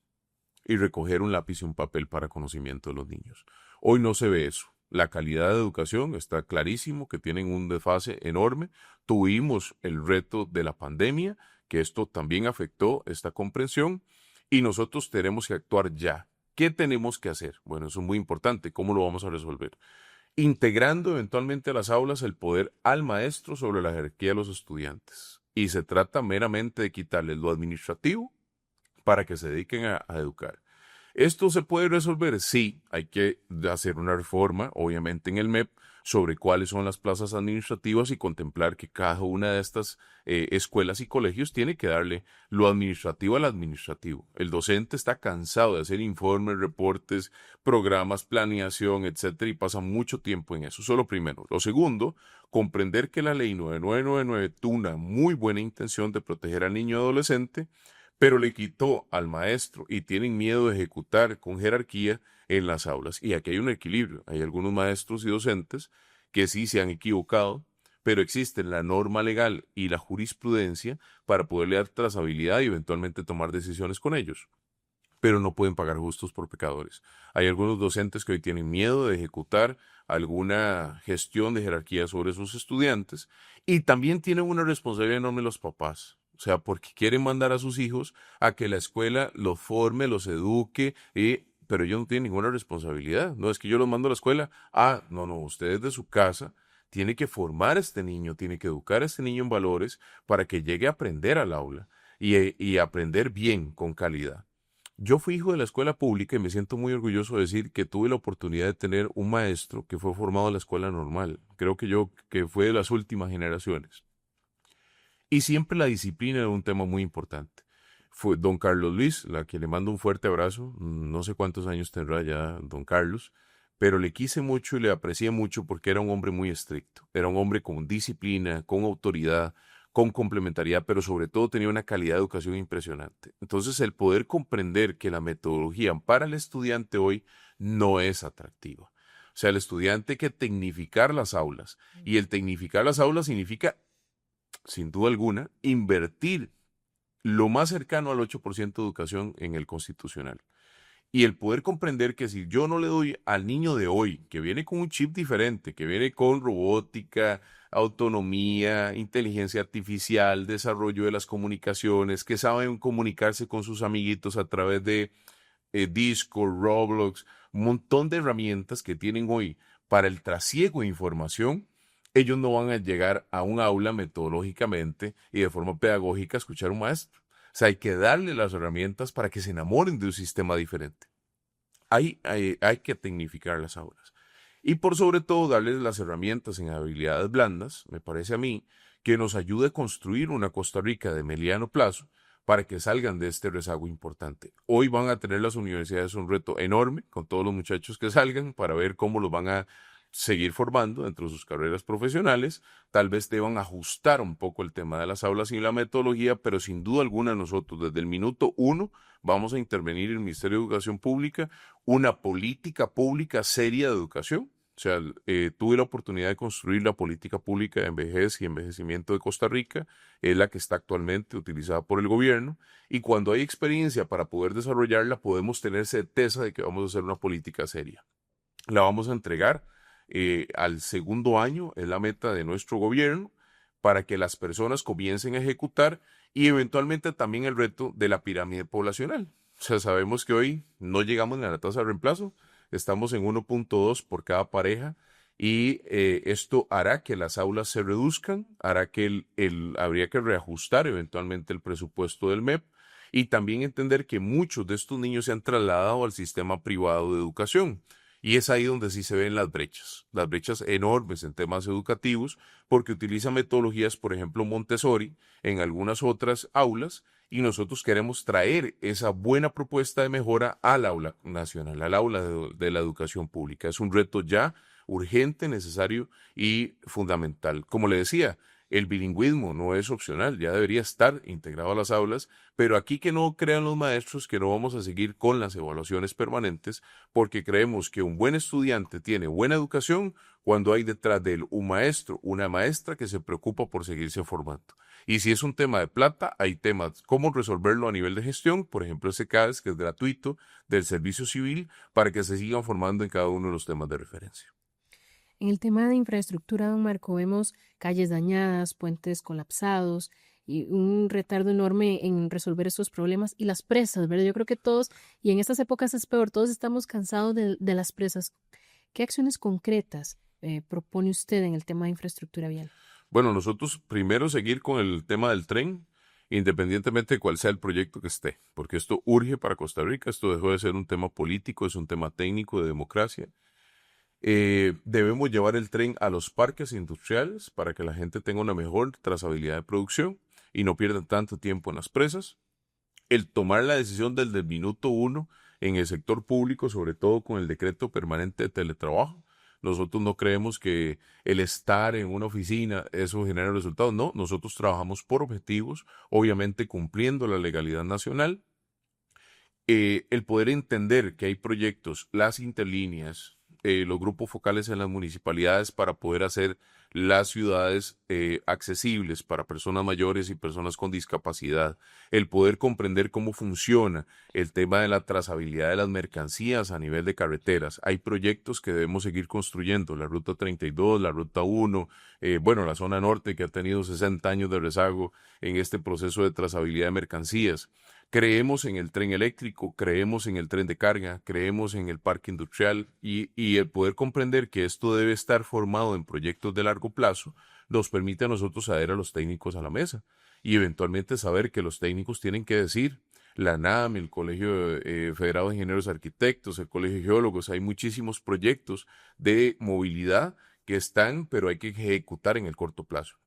y recoger un lápiz y un papel para conocimiento de los niños. Hoy no se ve eso. La calidad de educación está clarísimo que tienen un desfase enorme. Tuvimos el reto de la pandemia, que esto también afectó esta comprensión, y nosotros tenemos que actuar ya. ¿Qué tenemos que hacer? Bueno, eso es muy importante. ¿Cómo lo vamos a resolver? Integrando eventualmente a las aulas el poder al maestro sobre la jerarquía de los estudiantes. Y se trata meramente de quitarles lo administrativo para que se dediquen a educar. ¿Esto se puede resolver? Sí, hay que hacer una reforma, obviamente, en el MEP sobre cuáles son las plazas administrativas y contemplar que cada una de estas escuelas y colegios tiene que darle lo administrativo al administrativo. El docente está cansado de hacer informes, reportes, programas, planeación, etcétera, y pasa mucho tiempo en eso. Eso es lo primero. Lo segundo, comprender que la ley 9999 tuvo una muy buena intención de proteger al niño y adolescente, pero le quitó al maestro y tienen miedo de ejecutar con jerarquía en las aulas. Y aquí hay un equilibrio. Hay algunos maestros y docentes que sí se han equivocado, pero existe la norma legal y la jurisprudencia para poderle dar trazabilidad y eventualmente tomar decisiones con ellos. Pero no pueden pagar justos por pecadores. Hay algunos docentes que hoy tienen miedo de ejecutar alguna gestión de jerarquía sobre sus estudiantes, y también tienen una responsabilidad enorme los papás. O sea, porque quieren mandar a sus hijos a que la escuela los forme, los eduque, pero ellos no tienen ninguna responsabilidad. No es que yo los mando a la escuela. Ah, no, no, usted desde su casa tiene que formar a este niño, tiene que educar a este niño en valores para que llegue a aprender al aula y aprender bien, con calidad. Yo fui hijo de la escuela pública y me siento muy orgulloso de decir que tuve la oportunidad de tener un maestro que fue formado en la escuela normal. Creo que fue de las últimas generaciones. Y siempre la disciplina era un tema muy importante. Fue don Carlos Luis, a quien le mando un fuerte abrazo. No sé cuántos años tendrá ya don Carlos, pero le quise mucho y le aprecié mucho porque era un hombre muy estricto. Era un hombre con disciplina, con autoridad, con complementariedad, pero sobre todo tenía una calidad de educación impresionante. Entonces, el poder comprender que la metodología para el estudiante hoy no es atractiva. O sea, el estudiante hay que tecnificar las aulas. Y el tecnificar las aulas significa, sin duda alguna, invertir lo más cercano al 8% de educación en el constitucional. Y el poder comprender que si yo no le doy al niño de hoy, que viene con un chip diferente, que viene con robótica, autonomía, inteligencia artificial, desarrollo de las comunicaciones, que saben comunicarse con sus amiguitos a través de Discord, Roblox, un montón de herramientas que tienen hoy para el trasiego de información, ellos no van a llegar a un aula metodológicamente y de forma pedagógica a escuchar a un maestro. O sea, hay que darle las herramientas para que se enamoren de un sistema diferente. Hay que tecnificar las aulas. Y por sobre todo darles las herramientas en habilidades blandas, me parece a mí, que nos ayude a construir una Costa Rica de mediano plazo para que salgan de este rezago importante. Hoy van a tener las universidades un reto enorme con todos los muchachos que salgan para ver cómo los van a seguir formando dentro de sus carreras profesionales. Tal vez deban ajustar un poco el tema de las aulas y la metodología, pero sin duda alguna nosotros desde el minuto uno vamos a intervenir en el Ministerio de Educación Pública, una política pública seria de educación. O sea, tuve la oportunidad de construir la política pública de vejez y envejecimiento de Costa Rica, es la que está actualmente utilizada por el gobierno, y cuando hay experiencia para poder desarrollarla, podemos tener certeza de que vamos a hacer una política seria. La vamos a entregar al segundo año, es la meta de nuestro gobierno, para que las personas comiencen a ejecutar, y eventualmente también el reto de la pirámide poblacional. O sea, sabemos que hoy no llegamos a la tasa de reemplazo, estamos en 1.2 por cada pareja, y esto hará que las aulas se reduzcan, hará que habría que reajustar eventualmente el presupuesto del MEP, y también entender que muchos de estos niños se han trasladado al sistema privado de educación. Y es ahí donde sí se ven las brechas enormes en temas educativos, porque utiliza metodologías, por ejemplo, Montessori, en algunas otras aulas, y nosotros queremos traer esa buena propuesta de mejora al aula nacional, al aula de la educación pública. Es un reto ya urgente, necesario y fundamental. Como le decía, el bilingüismo no es opcional, ya debería estar integrado a las aulas, pero aquí que no crean los maestros que no vamos a seguir con las evaluaciones permanentes, porque creemos que un buen estudiante tiene buena educación cuando hay detrás de él un maestro, una maestra que se preocupa por seguirse formando. Y si es un tema de plata, hay temas, cómo resolverlo a nivel de gestión, por ejemplo, ese CADES que es gratuito del servicio civil, para que se sigan formando en cada uno de los temas de referencia. En el tema de infraestructura, don Marco, vemos calles dañadas, puentes colapsados y un retardo enorme en resolver estos problemas y las presas, ¿verdad? Yo creo que todos, y en estas épocas es peor, todos estamos cansados de las presas. ¿Qué acciones concretas propone usted en el tema de infraestructura vial? Bueno, nosotros primero seguir con el tema del tren, independientemente de cuál sea el proyecto que esté, porque esto urge para Costa Rica, esto dejó de ser un tema político, es un tema técnico de democracia. Debemos llevar el tren a los parques industriales para que la gente tenga una mejor trazabilidad de producción y no pierdan tanto tiempo en las presas. El tomar la decisión desde el minuto uno en el sector público, sobre todo con el decreto permanente de teletrabajo. Nosotros no creemos que el estar en una oficina eso genera resultados. No, nosotros trabajamos por objetivos, obviamente cumpliendo la legalidad nacional. El poder entender que hay proyectos, las interlíneas, los grupos focales en las municipalidades para poder hacer las ciudades accesibles para personas mayores y personas con discapacidad, el poder comprender cómo funciona el tema de la trazabilidad de las mercancías a nivel de carreteras. Hay proyectos que debemos seguir construyendo, la Ruta 32, la Ruta 1, bueno, la zona norte que ha tenido 60 años de rezago en este proceso de trazabilidad de mercancías. Creemos en el tren eléctrico, creemos en el tren de carga, creemos en el parque industrial y el poder comprender que esto debe estar formado en proyectos de largo plazo nos permite a nosotros traer a los técnicos a la mesa y eventualmente saber que los técnicos tienen que decir, la NAM, el Colegio Federado de Ingenieros Arquitectos, el Colegio de Geólogos, hay muchísimos proyectos de movilidad que están, pero hay que ejecutar en el corto plazo.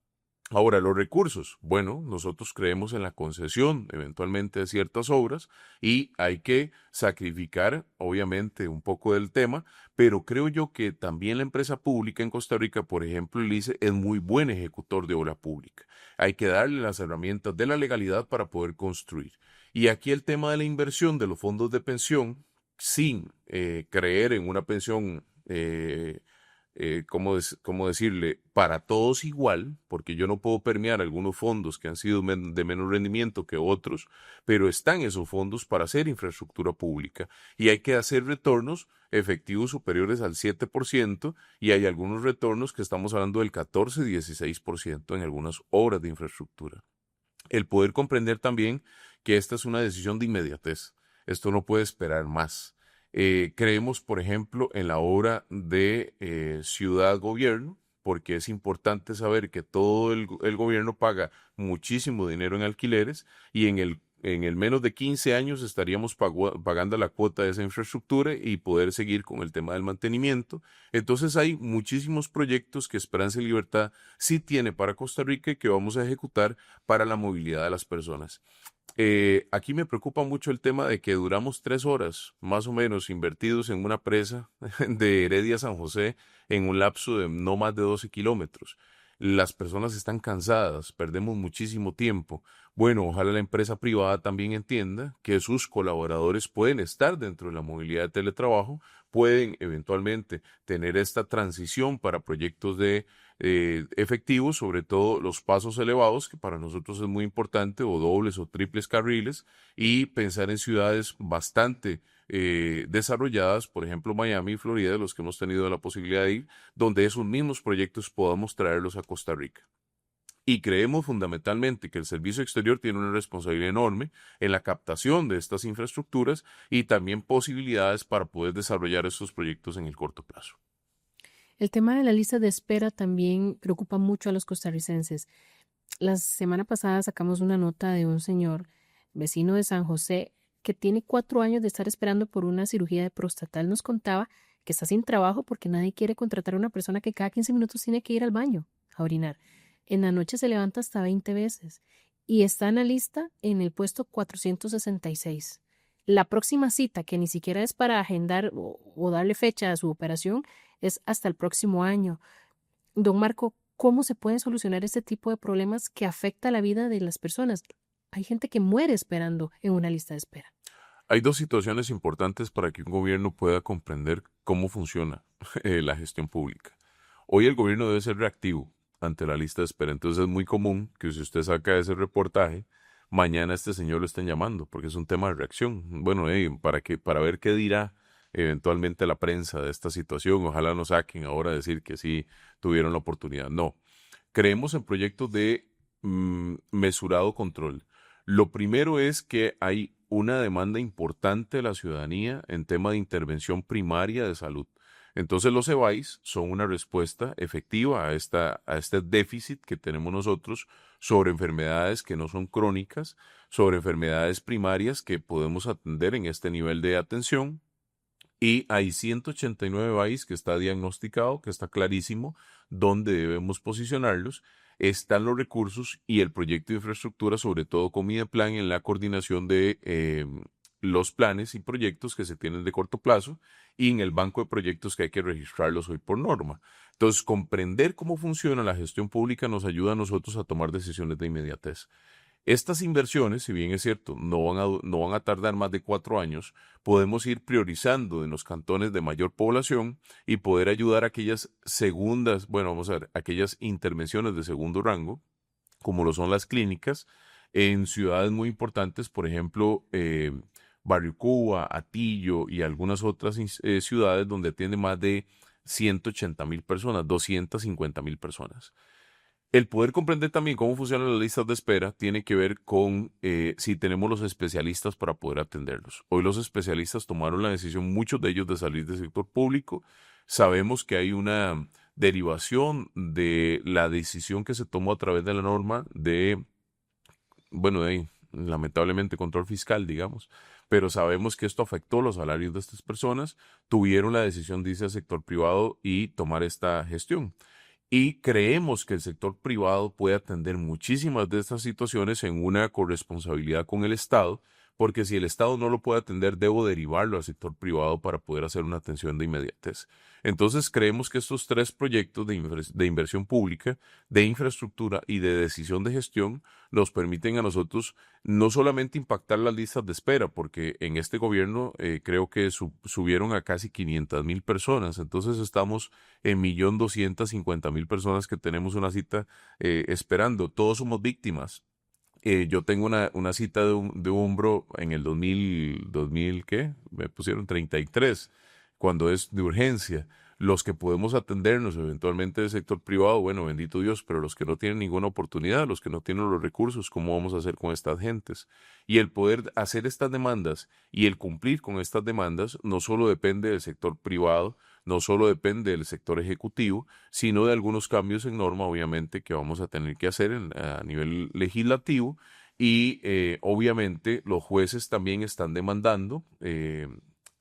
Ahora, los recursos. Bueno, nosotros creemos en la concesión eventualmente de ciertas obras y hay que sacrificar, obviamente, un poco del tema, pero creo yo que también la empresa pública en Costa Rica, por ejemplo, el ICE, es muy buen ejecutor de obra pública. Hay que darle las herramientas de la legalidad para poder construir. Y aquí el tema de la inversión de los fondos de pensión, sin creer en una pensión ¿cómo decirle? Para todos igual, porque yo no puedo permear algunos fondos que han sido de menos rendimiento que otros, pero están esos fondos para hacer infraestructura pública y hay que hacer retornos efectivos superiores al 7% y hay algunos retornos que estamos hablando del 14-16% en algunas obras de infraestructura. El poder comprender también que esta es una decisión de inmediatez. Esto no puede esperar más. Creemos, por ejemplo, en la obra de ciudad-gobierno, porque es importante saber que todo el gobierno paga muchísimo dinero en alquileres y en el menos de 15 años estaríamos pagando la cuota de esa infraestructura y poder seguir con el tema del mantenimiento. Entonces hay muchísimos proyectos que Esperanza y Libertad sí tiene para Costa Rica y que vamos a ejecutar para la movilidad de las personas. Aquí me preocupa mucho el tema de que duramos 3 horas, más o menos, invertidos en una presa de Heredia a San José en un lapso de no más de 12 kilómetros. Las personas están cansadas, perdemos muchísimo tiempo. Bueno, ojalá la empresa privada también entienda que sus colaboradores pueden estar dentro de la movilidad de teletrabajo, pueden eventualmente tener esta transición para proyectos de efectivos, sobre todo los pasos elevados, que para nosotros es muy importante, o dobles o triples carriles, y pensar en ciudades bastante desarrolladas, por ejemplo Miami y Florida, de los que hemos tenido la posibilidad de ir, donde esos mismos proyectos podamos traerlos a Costa Rica. Y creemos fundamentalmente que el servicio exterior tiene una responsabilidad enorme en la captación de estas infraestructuras y también posibilidades para poder desarrollar estos proyectos en el corto plazo. El tema de la lista de espera también preocupa mucho a los costarricenses. La semana pasada sacamos una nota de un señor vecino de San José que tiene 4 años de estar esperando por una cirugía de próstata. Él nos contaba que está sin trabajo porque nadie quiere contratar a una persona que cada 15 minutos tiene que ir al baño a orinar. En la noche se levanta hasta 20 veces y está en la lista en el puesto 466. La próxima cita, que ni siquiera es para agendar o darle fecha a su operación, es hasta el próximo año. Don Marco, ¿cómo se pueden solucionar este tipo de problemas que afecta la vida de las personas? Hay gente que muere esperando en una lista de espera. Hay dos situaciones importantes para que un gobierno pueda comprender cómo funciona la gestión pública. Hoy el gobierno debe ser reactivo ante la lista de espera. Entonces es muy común que si usted saca ese reportaje, mañana este señor lo estén llamando, porque es un tema de reacción. Bueno, para ver qué dirá eventualmente la prensa de esta situación. Ojalá nos saquen ahora a decir que sí tuvieron la oportunidad. No, creemos en proyectos de mesurado control. Lo primero es que hay una demanda importante de la ciudadanía en tema de intervención primaria de salud. Entonces los EVAIS son una respuesta efectiva a este déficit que tenemos nosotros sobre enfermedades que no son crónicas, sobre enfermedades primarias que podemos atender en este nivel de atención. Y hay 189 EVAIS que está diagnosticado, que está clarísimo dónde debemos posicionarlos. Están los recursos y el proyecto de infraestructura, sobre todo con Mideplan, en la coordinación de los planes y proyectos que se tienen de corto plazo y en el banco de proyectos que hay que registrarlos hoy por norma. Entonces, comprender cómo funciona la gestión pública nos ayuda a nosotros a tomar decisiones de inmediatez. Estas inversiones, si bien es cierto, no van a tardar más de 4 años, podemos ir priorizando en los cantones de mayor población y poder ayudar a aquellas segundas, bueno, vamos a ver, aquellas intervenciones de segundo rango, como lo son las clínicas, en ciudades muy importantes, por ejemplo, Barrio Cuba, Atillo y algunas otras ciudades donde atiende más de 180.000 personas, 250.000 personas. El poder comprender también cómo funcionan las listas de espera tiene que ver con si tenemos los especialistas para poder atenderlos. Hoy los especialistas tomaron la decisión, muchos de ellos, de salir del sector público. Sabemos que hay una derivación de la decisión que se tomó a través de la norma de, bueno, lamentablemente control fiscal, digamos, pero sabemos que esto afectó los salarios de estas personas, tuvieron la decisión de irse al sector privado y tomar esta gestión. Y creemos que el sector privado puede atender muchísimas de estas situaciones en una corresponsabilidad con el Estado, porque si el Estado no lo puede atender, debo derivarlo al sector privado para poder hacer una atención de inmediatez. Entonces creemos que estos tres proyectos de inversión pública, de infraestructura y de decisión de gestión nos permiten a nosotros no solamente impactar las listas de espera, porque en este gobierno creo que subieron a casi 500.000 personas, entonces estamos en 1.250.000 personas que tenemos una cita esperando. Todos somos víctimas. Yo tengo una cita de hombro en el 2000, ¿qué? Me pusieron 33, cuando es de urgencia. Los que podemos atendernos eventualmente del sector privado, bueno, bendito Dios, pero los que no tienen ninguna oportunidad, los que no tienen los recursos, ¿cómo vamos a hacer con estas gentes? Y el poder hacer estas demandas y el cumplir con estas demandas no solo depende del sector privado, no solo depende del sector ejecutivo, sino de algunos cambios en norma, obviamente, que vamos a tener que hacer a nivel legislativo. Y obviamente los jueces también están demandando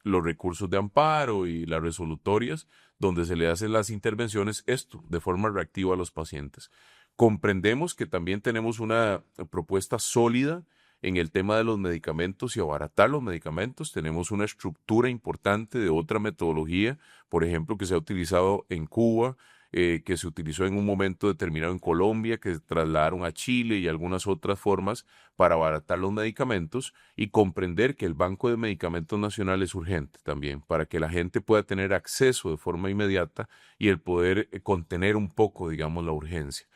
los recursos de amparo y las resolutorias, donde se le hacen las intervenciones, esto, de forma reactiva a los pacientes. Comprendemos que también tenemos una propuesta sólida en el tema de los medicamentos y abaratar los medicamentos. Tenemos una estructura importante de otra metodología, por ejemplo, que se ha utilizado en Cuba, que se utilizó en un momento determinado en Colombia, que se trasladaron a Chile y algunas otras formas para abaratar los medicamentos y comprender que el Banco de Medicamentos Nacional es urgente también, para que la gente pueda tener acceso de forma inmediata y el poder contener un poco, digamos, la urgencia.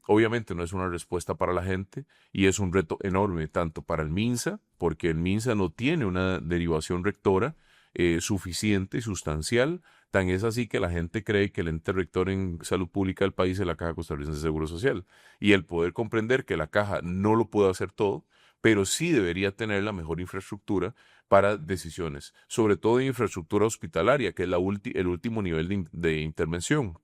Obviamente no es una respuesta para la gente y es un reto enorme tanto para el MINSA, porque el MINSA no tiene una derivación rectora suficiente y sustancial. Tan es así que la gente cree que el ente rector en salud pública del país es la Caja Costarricense de Seguro Social. Y el poder comprender que la Caja no lo puede hacer todo, pero sí debería tener la mejor infraestructura para decisiones, sobre todo en infraestructura hospitalaria, que es el último nivel de intervención.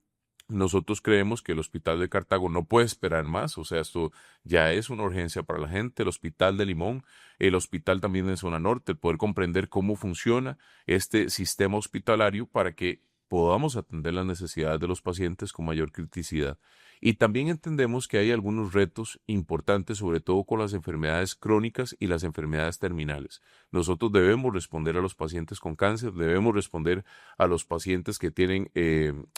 Nosotros creemos que el Hospital de Cartago no puede esperar más, o sea, esto ya es una urgencia para la gente, el Hospital de Limón, el hospital también en Zona Norte, el poder comprender cómo funciona este sistema hospitalario para que podamos atender las necesidades de los pacientes con mayor criticidad. Y también entendemos que hay algunos retos importantes, sobre todo con las enfermedades crónicas y las enfermedades terminales. Nosotros debemos responder a los pacientes con cáncer, debemos responder a los pacientes que tienen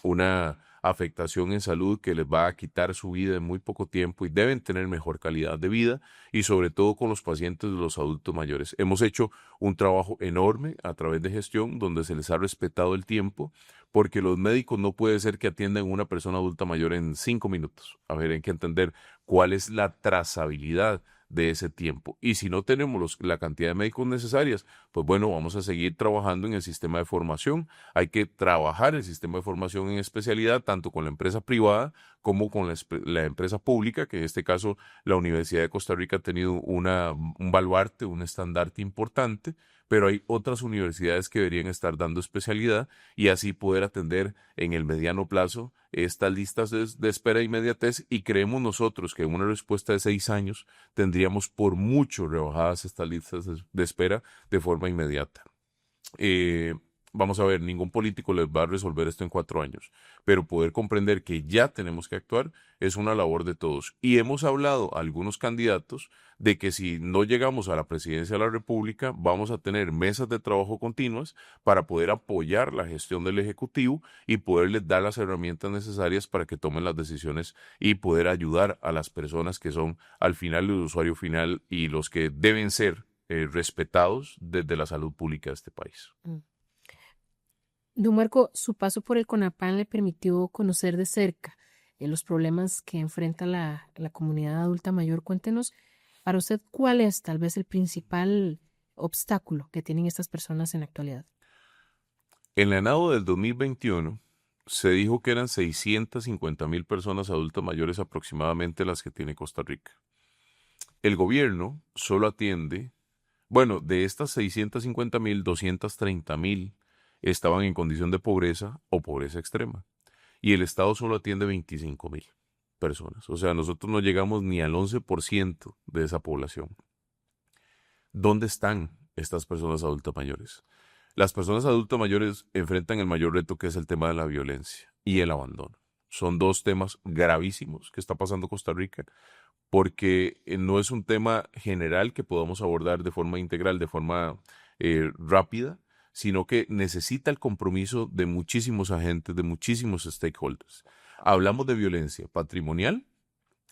una afectación en salud que les va a quitar su vida en muy poco tiempo y deben tener mejor calidad de vida, y sobre todo con los pacientes de los adultos mayores. Hemos hecho un trabajo enorme a través de gestión donde se les ha respetado el tiempo, porque los médicos no puede ser que atiendan a una persona adulta mayor en 5 minutos. A ver, hay que entender cuál es la trazabilidad de ese tiempo. Y si no tenemos la cantidad de médicos necesarias, pues bueno, vamos a seguir trabajando en el sistema de formación. Hay que trabajar el sistema de formación en especialidad, tanto con la empresa privada como con la empresa pública, que en este caso la Universidad de Costa Rica ha tenido un baluarte, un estandarte importante, pero hay otras universidades que deberían estar dando especialidad y así poder atender en el mediano plazo estas listas de espera e inmediatez, y creemos nosotros que en una respuesta de 6 años tendríamos por mucho rebajadas estas listas de espera de forma inmediata. Eh, Vamos a ver, ningún político les va a resolver esto en 4 años, pero poder comprender que ya tenemos que actuar es una labor de todos. Y hemos hablado a algunos candidatos de que si no llegamos a la presidencia de la República, vamos a tener mesas de trabajo continuas para poder apoyar la gestión del Ejecutivo y poderles dar las herramientas necesarias para que tomen las decisiones y poder ayudar a las personas que son al final el usuario final y los que deben ser respetados desde la salud pública de este país. Don Marco, su paso por el CONAPAN le permitió conocer de cerca los problemas que enfrenta la comunidad adulta mayor. Cuéntenos, para usted, ¿cuál es tal vez el principal obstáculo que tienen estas personas en la actualidad? En la ENADO del 2021 se dijo que eran 650,000 personas adultas mayores aproximadamente las que tiene Costa Rica. El gobierno solo atiende, bueno, de estas 650,000, 230,000 estaban en condición de pobreza o pobreza extrema. Y el Estado solo atiende 25,000 personas. O sea, nosotros no llegamos ni al 11% de esa población. ¿Dónde están estas personas adultas mayores? Las personas adultas mayores enfrentan el mayor reto, que es el tema de la violencia y el abandono. Son dos temas gravísimos que está pasando Costa Rica, porque no es un tema general que podamos abordar de forma integral, de forma rápida, sino que necesita el compromiso de muchísimos agentes, de muchísimos stakeholders. Hablamos de violencia patrimonial,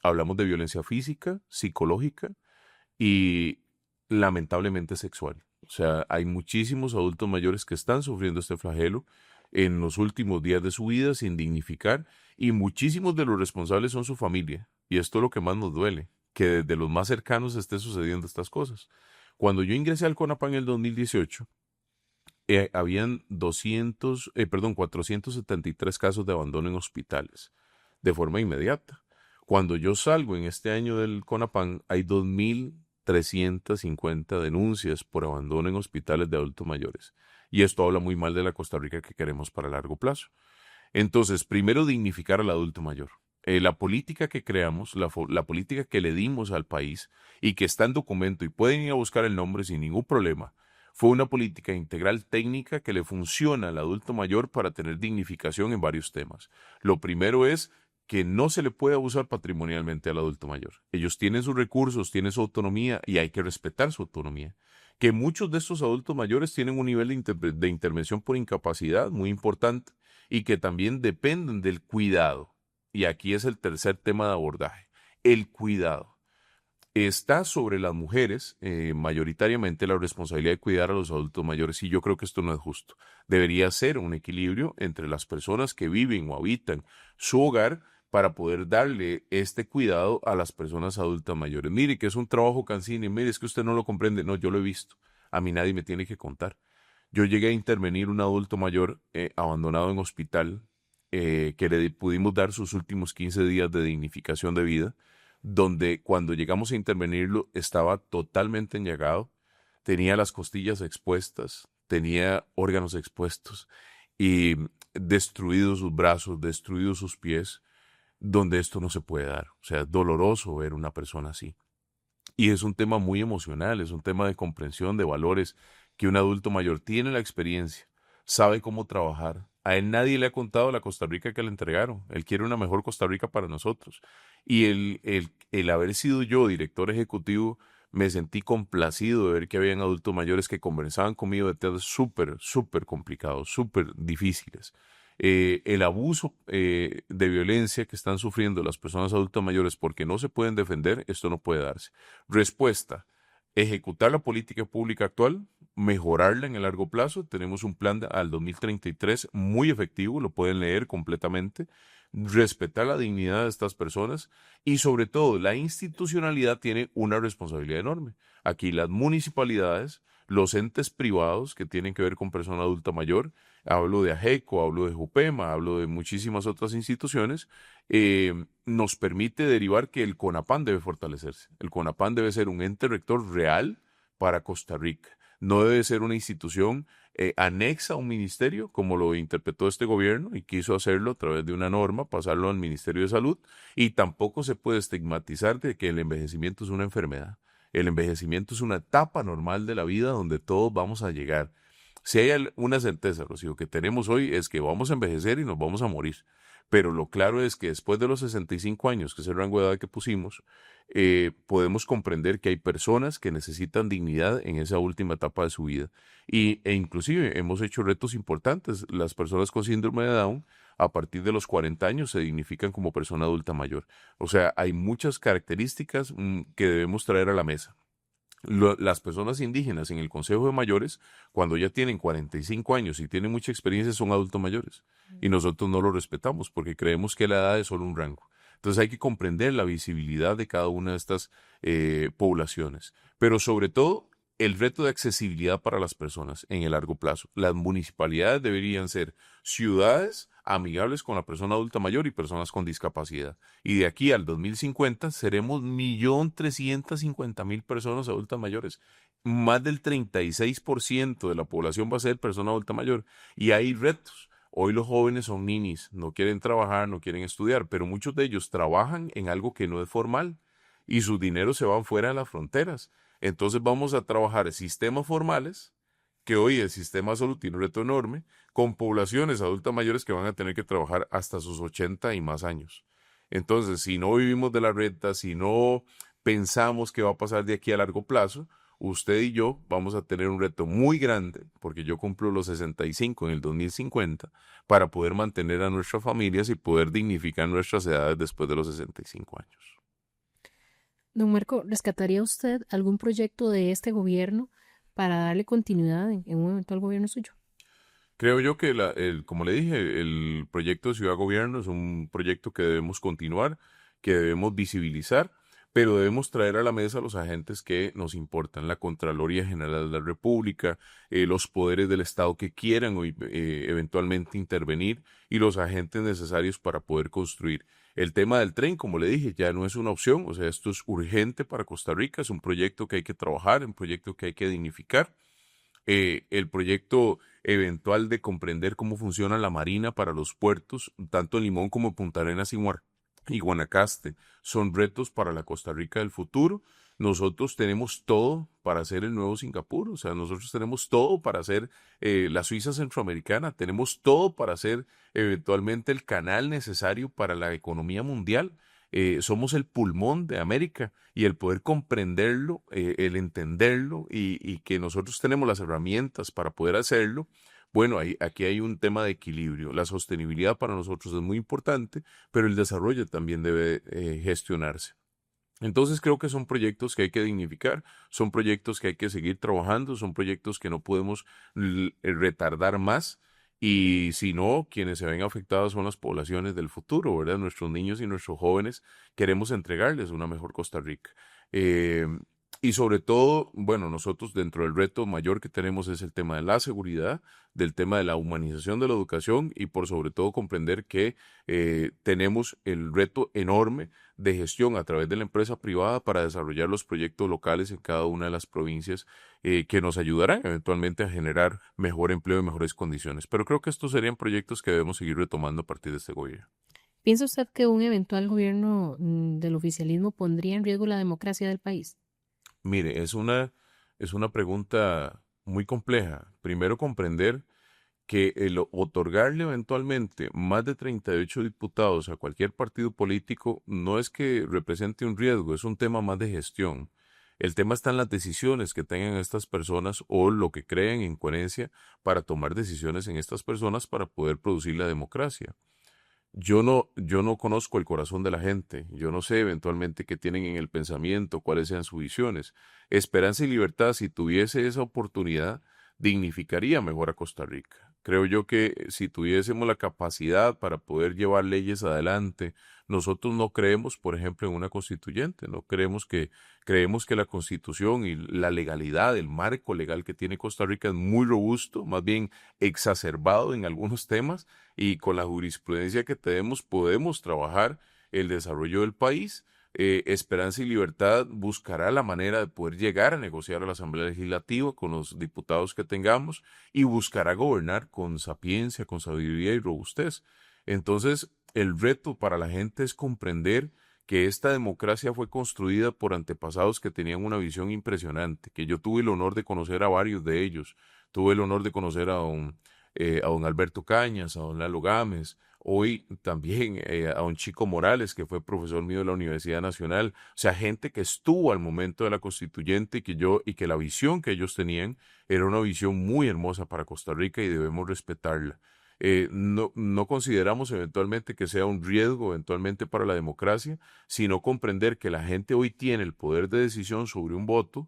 hablamos de violencia física, psicológica y lamentablemente sexual. O sea, hay muchísimos adultos mayores que están sufriendo este flagelo en los últimos días de su vida sin dignificar, y muchísimos de los responsables son su familia. Y esto es lo que más nos duele, que desde los más cercanos esté sucediendo estas cosas. Cuando yo ingresé al CONAPAN en el 2018, habían 473 casos de abandono en hospitales de forma inmediata. Cuando yo salgo en este año del CONAPAN, hay 2,350 denuncias por abandono en hospitales de adultos mayores. Y esto habla muy mal de la Costa Rica que queremos para largo plazo. Entonces, primero, dignificar al adulto mayor. La política que creamos, la política que le dimos al país y que está en documento y pueden ir a buscar el nombre sin ningún problema, fue una política integral técnica que le funciona al adulto mayor para tener dignificación en varios temas. Lo primero es que no se le puede abusar patrimonialmente al adulto mayor. Ellos tienen sus recursos, tienen su autonomía y hay que respetar su autonomía. Que muchos de estos adultos mayores tienen un nivel de intervención por incapacidad muy importante y que también dependen del cuidado. Y aquí es el tercer tema de abordaje, el cuidado. Está sobre las mujeres mayoritariamente la responsabilidad de cuidar a los adultos mayores, y yo creo que esto no es justo. Debería ser un equilibrio entre las personas que viven o habitan su hogar para poder darle este cuidado a las personas adultas mayores. Mire que es un trabajo cansino, y mire, es que usted no lo comprende. No, yo lo he visto. A mí nadie me tiene que contar. Yo llegué a intervenir un adulto mayor abandonado en hospital, que le pudimos dar sus últimos 15 días de dignificación de vida, donde cuando llegamos a intervenirlo estaba totalmente enllagado, tenía las costillas expuestas, tenía órganos expuestos, y destruidos sus brazos, destruidos sus pies, donde esto no se puede dar. O sea, es doloroso ver una persona así. Y es un tema muy emocional, es un tema de comprensión de valores que un adulto mayor tiene la experiencia, sabe cómo trabajar. A él nadie le ha contado la Costa Rica que le entregaron. Él quiere una mejor Costa Rica para nosotros. Y el haber sido yo director ejecutivo, me sentí complacido de ver que habían adultos mayores que conversaban conmigo de temas súper, súper complicados, súper difíciles. El abuso de violencia que están sufriendo las personas adultas mayores porque no se pueden defender, esto no puede darse. Respuesta: ejecutar la política pública actual, mejorarla en el largo plazo. Tenemos un plan al 2033 muy efectivo, lo pueden leer completamente. Respetar la dignidad de estas personas y sobre todo la institucionalidad tiene una responsabilidad enorme. Aquí las municipalidades, los entes privados que tienen que ver con persona adulta mayor, hablo de AGECO, hablo de JUPEMA, hablo de muchísimas otras instituciones, nos permite derivar que el CONAPAN debe fortalecerse. El CONAPAN debe ser un ente rector real para Costa Rica. No debe ser una institución anexa a un ministerio, como lo interpretó este gobierno y quiso hacerlo a través de una norma, pasarlo al Ministerio de Salud, y tampoco se puede estigmatizar de que el envejecimiento es una enfermedad. El envejecimiento es una etapa normal de la vida donde todos vamos a llegar. Si hay una certeza, Rocío, que tenemos hoy es que vamos a envejecer y nos vamos a morir. Pero lo claro es que después de los 65 años, que es el rango de edad que pusimos, podemos comprender que hay personas que necesitan dignidad en esa última etapa de su vida. E inclusive hemos hecho retos importantes. Las personas con síndrome de Down, a partir de los 40 años, se dignifican como persona adulta mayor. O sea, hay muchas características que debemos traer a la mesa. Las personas indígenas en el Consejo de Mayores, cuando ya tienen 45 años y tienen mucha experiencia, son adultos mayores. Y nosotros no lo respetamos porque creemos que la edad es solo un rango. Entonces hay que comprender la visibilidad de cada una de estas poblaciones. Pero sobre todo, el reto de accesibilidad para las personas en el largo plazo. Las municipalidades deberían ser ciudades amigables con la persona adulta mayor y personas con discapacidad. Y de aquí al 2050 seremos 1.350.000 personas adultas mayores. Más del 36% de la población va a ser persona adulta mayor. Y hay retos. Hoy los jóvenes son ninis, no quieren trabajar, no quieren estudiar, pero muchos de ellos trabajan en algo que no es formal y sus dineros se van fuera de las fronteras. Entonces vamos a trabajar sistemas formales, que hoy el sistema de salud tiene un reto enorme, con poblaciones adultas mayores que van a tener que trabajar hasta sus 80 y más años. Entonces, si no vivimos de la renta, si no pensamos qué va a pasar de aquí a largo plazo, usted y yo vamos a tener un reto muy grande, porque yo cumplo los 65 en el 2050, para poder mantener a nuestras familias y poder dignificar nuestras edades después de los 65 años. Don Marco, ¿rescataría usted algún proyecto de este gobierno para darle continuidad en un eventual gobierno suyo? Creo yo que, como le dije, el proyecto de Ciudad Gobierno es un proyecto que debemos continuar, que debemos visibilizar, pero debemos traer a la mesa a los agentes que nos importan, la Contraloría General de la República, los poderes del Estado que quieran eventualmente intervenir y los agentes necesarios para poder construir. El tema del tren, como le dije, ya no es una opción, o sea, esto es urgente para Costa Rica, es un proyecto que hay que trabajar, un proyecto que hay que dignificar. El proyecto eventual de comprender cómo funciona la marina para los puertos, tanto en Limón como en Punta Arenas y Guanacaste, son retos para la Costa Rica del futuro. Nosotros tenemos todo para ser el nuevo Singapur, o sea, nosotros tenemos todo para ser la Suiza centroamericana, tenemos todo para ser eventualmente el canal necesario para la economía mundial. Somos el pulmón de América y el poder comprenderlo, el entenderlo y que nosotros tenemos las herramientas para poder hacerlo. Bueno, aquí hay un tema de equilibrio. La sostenibilidad para nosotros es muy importante, pero el desarrollo también debe gestionarse. Entonces creo que son proyectos que hay que dignificar, son proyectos que hay que seguir trabajando, son proyectos que no podemos retardar más. Y si no, quienes se ven afectados son las poblaciones del futuro, ¿verdad? Nuestros niños y nuestros jóvenes queremos entregarles una mejor Costa Rica. Eh, Y sobre todo, bueno, nosotros dentro del reto mayor que tenemos es el tema de la seguridad, del tema de la humanización de la educación y por sobre todo comprender que tenemos el reto enorme de gestión a través de la empresa privada para desarrollar los proyectos locales en cada una de las provincias que nos ayudarán eventualmente a generar mejor empleo y mejores condiciones. Pero creo que estos serían proyectos que debemos seguir retomando a partir de este gobierno. ¿Piensa usted que un eventual gobierno del oficialismo pondría en riesgo la democracia del país? Mire, es una pregunta muy compleja. Primero, comprender que el otorgarle eventualmente más de 38 diputados a cualquier partido político no es que represente un riesgo, es un tema más de gestión. El tema está en las decisiones que tengan estas personas o lo que creen en coherencia para tomar decisiones en estas personas para poder producir la democracia. Yo no conozco el corazón de la gente, yo no sé eventualmente qué tienen en el pensamiento, cuáles sean sus visiones. Esperanza y Libertad, si tuviese esa oportunidad, dignificaría mejor a Costa Rica. Creo yo que si tuviésemos la capacidad para poder llevar leyes adelante, nosotros no creemos, por ejemplo, en una constituyente, no creemos que la constitución y la legalidad, el marco legal que tiene Costa Rica es muy robusto, más bien exacerbado en algunos temas y con la jurisprudencia que tenemos podemos trabajar el desarrollo del país. Esperanza y Libertad buscará la manera de poder llegar a negociar a la Asamblea Legislativa con los diputados que tengamos y buscará gobernar con sapiencia, con sabiduría y robustez. Entonces, el reto para la gente es comprender que esta democracia fue construida por antepasados que tenían una visión impresionante, que yo tuve el honor de conocer a varios de ellos, tuve el honor de conocer a don Alberto Cañas, a don Lalo Gámez, hoy también a don Chico Morales, que fue profesor mío de la Universidad Nacional, o sea, gente que estuvo al momento de la constituyente y que la visión que ellos tenían era una visión muy hermosa para Costa Rica y debemos respetarla. No consideramos eventualmente que sea un riesgo eventualmente para la democracia, sino comprender que la gente hoy tiene el poder de decisión sobre un voto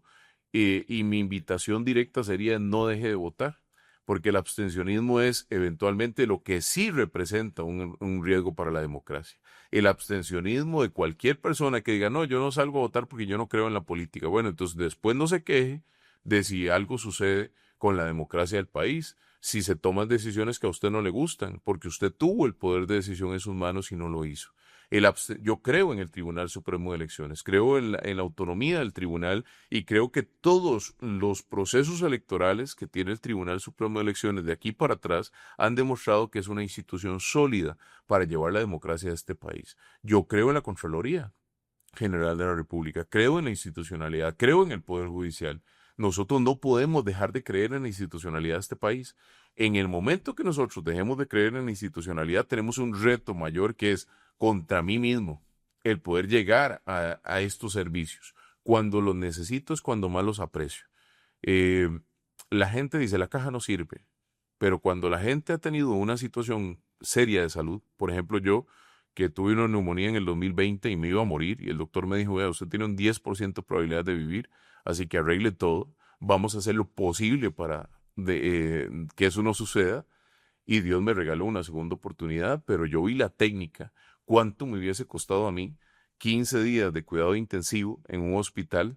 y mi invitación directa sería no deje de votar porque el abstencionismo es eventualmente lo que sí representa un riesgo para la democracia. El abstencionismo de cualquier persona que diga, no, yo no salgo a votar porque yo no creo en la política. Bueno, entonces después no se queje de si algo sucede con la democracia del país, si se toman decisiones que a usted no le gustan, porque usted tuvo el poder de decisión en sus manos y no lo hizo. Yo creo en el Tribunal Supremo de Elecciones, creo en la autonomía del tribunal y creo que todos los procesos electorales que tiene el Tribunal Supremo de Elecciones de aquí para atrás han demostrado que es una institución sólida para llevar la democracia a este país. Yo creo en la Contraloría General de la República, creo en la institucionalidad, creo en el Poder Judicial. Nosotros no podemos dejar de creer en la institucionalidad de este país. En el momento que nosotros dejemos de creer en la institucionalidad, tenemos un reto mayor que es contra mí mismo, el poder llegar a estos servicios. Cuando los necesito es cuando más los aprecio. Eh, la gente dice, la caja no sirve, pero cuando la gente ha tenido una situación seria de salud, por ejemplo yo, que tuve una neumonía en el 2020 y me iba a morir, y el doctor me dijo, vea, usted tiene un 10% de probabilidad de vivir, así que arregle todo, vamos a hacer lo posible para que eso no suceda, y Dios me regaló una segunda oportunidad, pero yo vi la técnica, cuánto me hubiese costado a mí 15 días de cuidado intensivo en un hospital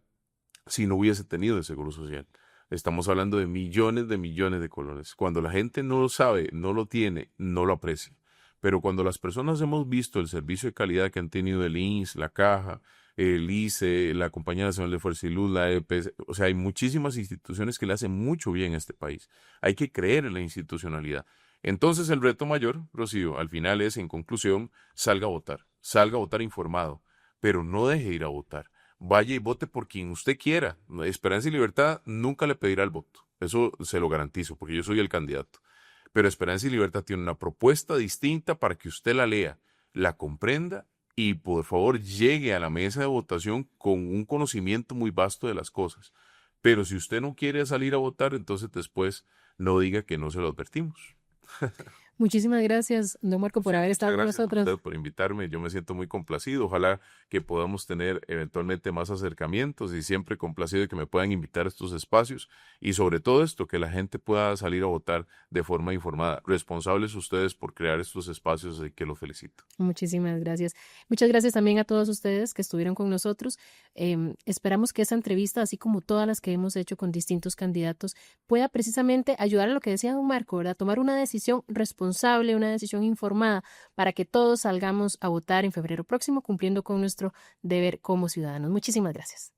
si no hubiese tenido el seguro social. Estamos hablando de millones de colones. Cuando la gente no lo sabe, no lo tiene, no lo aprecia. Pero cuando las personas hemos visto el servicio de calidad que han tenido el INS, la Caja, el ICE, la Compañía Nacional de Fuerza y Luz, la EPS, o sea, hay muchísimas instituciones que le hacen mucho bien a este país. Hay que creer en la institucionalidad. Entonces el reto mayor, Rocío, al final es, en conclusión, salga a votar informado, pero no deje de ir a votar. Vaya y vote por quien usted quiera. Esperanza y Libertad nunca le pedirá el voto. Eso se lo garantizo, porque yo soy el candidato. Pero Esperanza y Libertad tiene una propuesta distinta para que usted la lea, la comprenda y por favor llegue a la mesa de votación con un conocimiento muy vasto de las cosas. Pero si usted no quiere salir a votar, entonces después no diga que no se lo advertimos. Muchísimas gracias, don Marco, por haber Muchas estado con gracias a nosotros. usted por invitarme. Yo me siento muy complacido. Ojalá que podamos tener eventualmente más acercamientos y siempre complacido de que me puedan invitar a estos espacios y sobre todo esto, que la gente pueda salir a votar de forma informada. Responsables ustedes por crear estos espacios y que los felicito. Muchísimas gracias. Muchas gracias también a todos ustedes que estuvieron con nosotros. Esperamos que esta entrevista, así como todas las que hemos hecho con distintos candidatos, pueda precisamente ayudar a lo que decía don Marco, ¿verdad? Tomar una decisión responsable, una decisión informada para que todos salgamos a votar en febrero próximo, cumpliendo con nuestro deber como ciudadanos. Muchísimas gracias.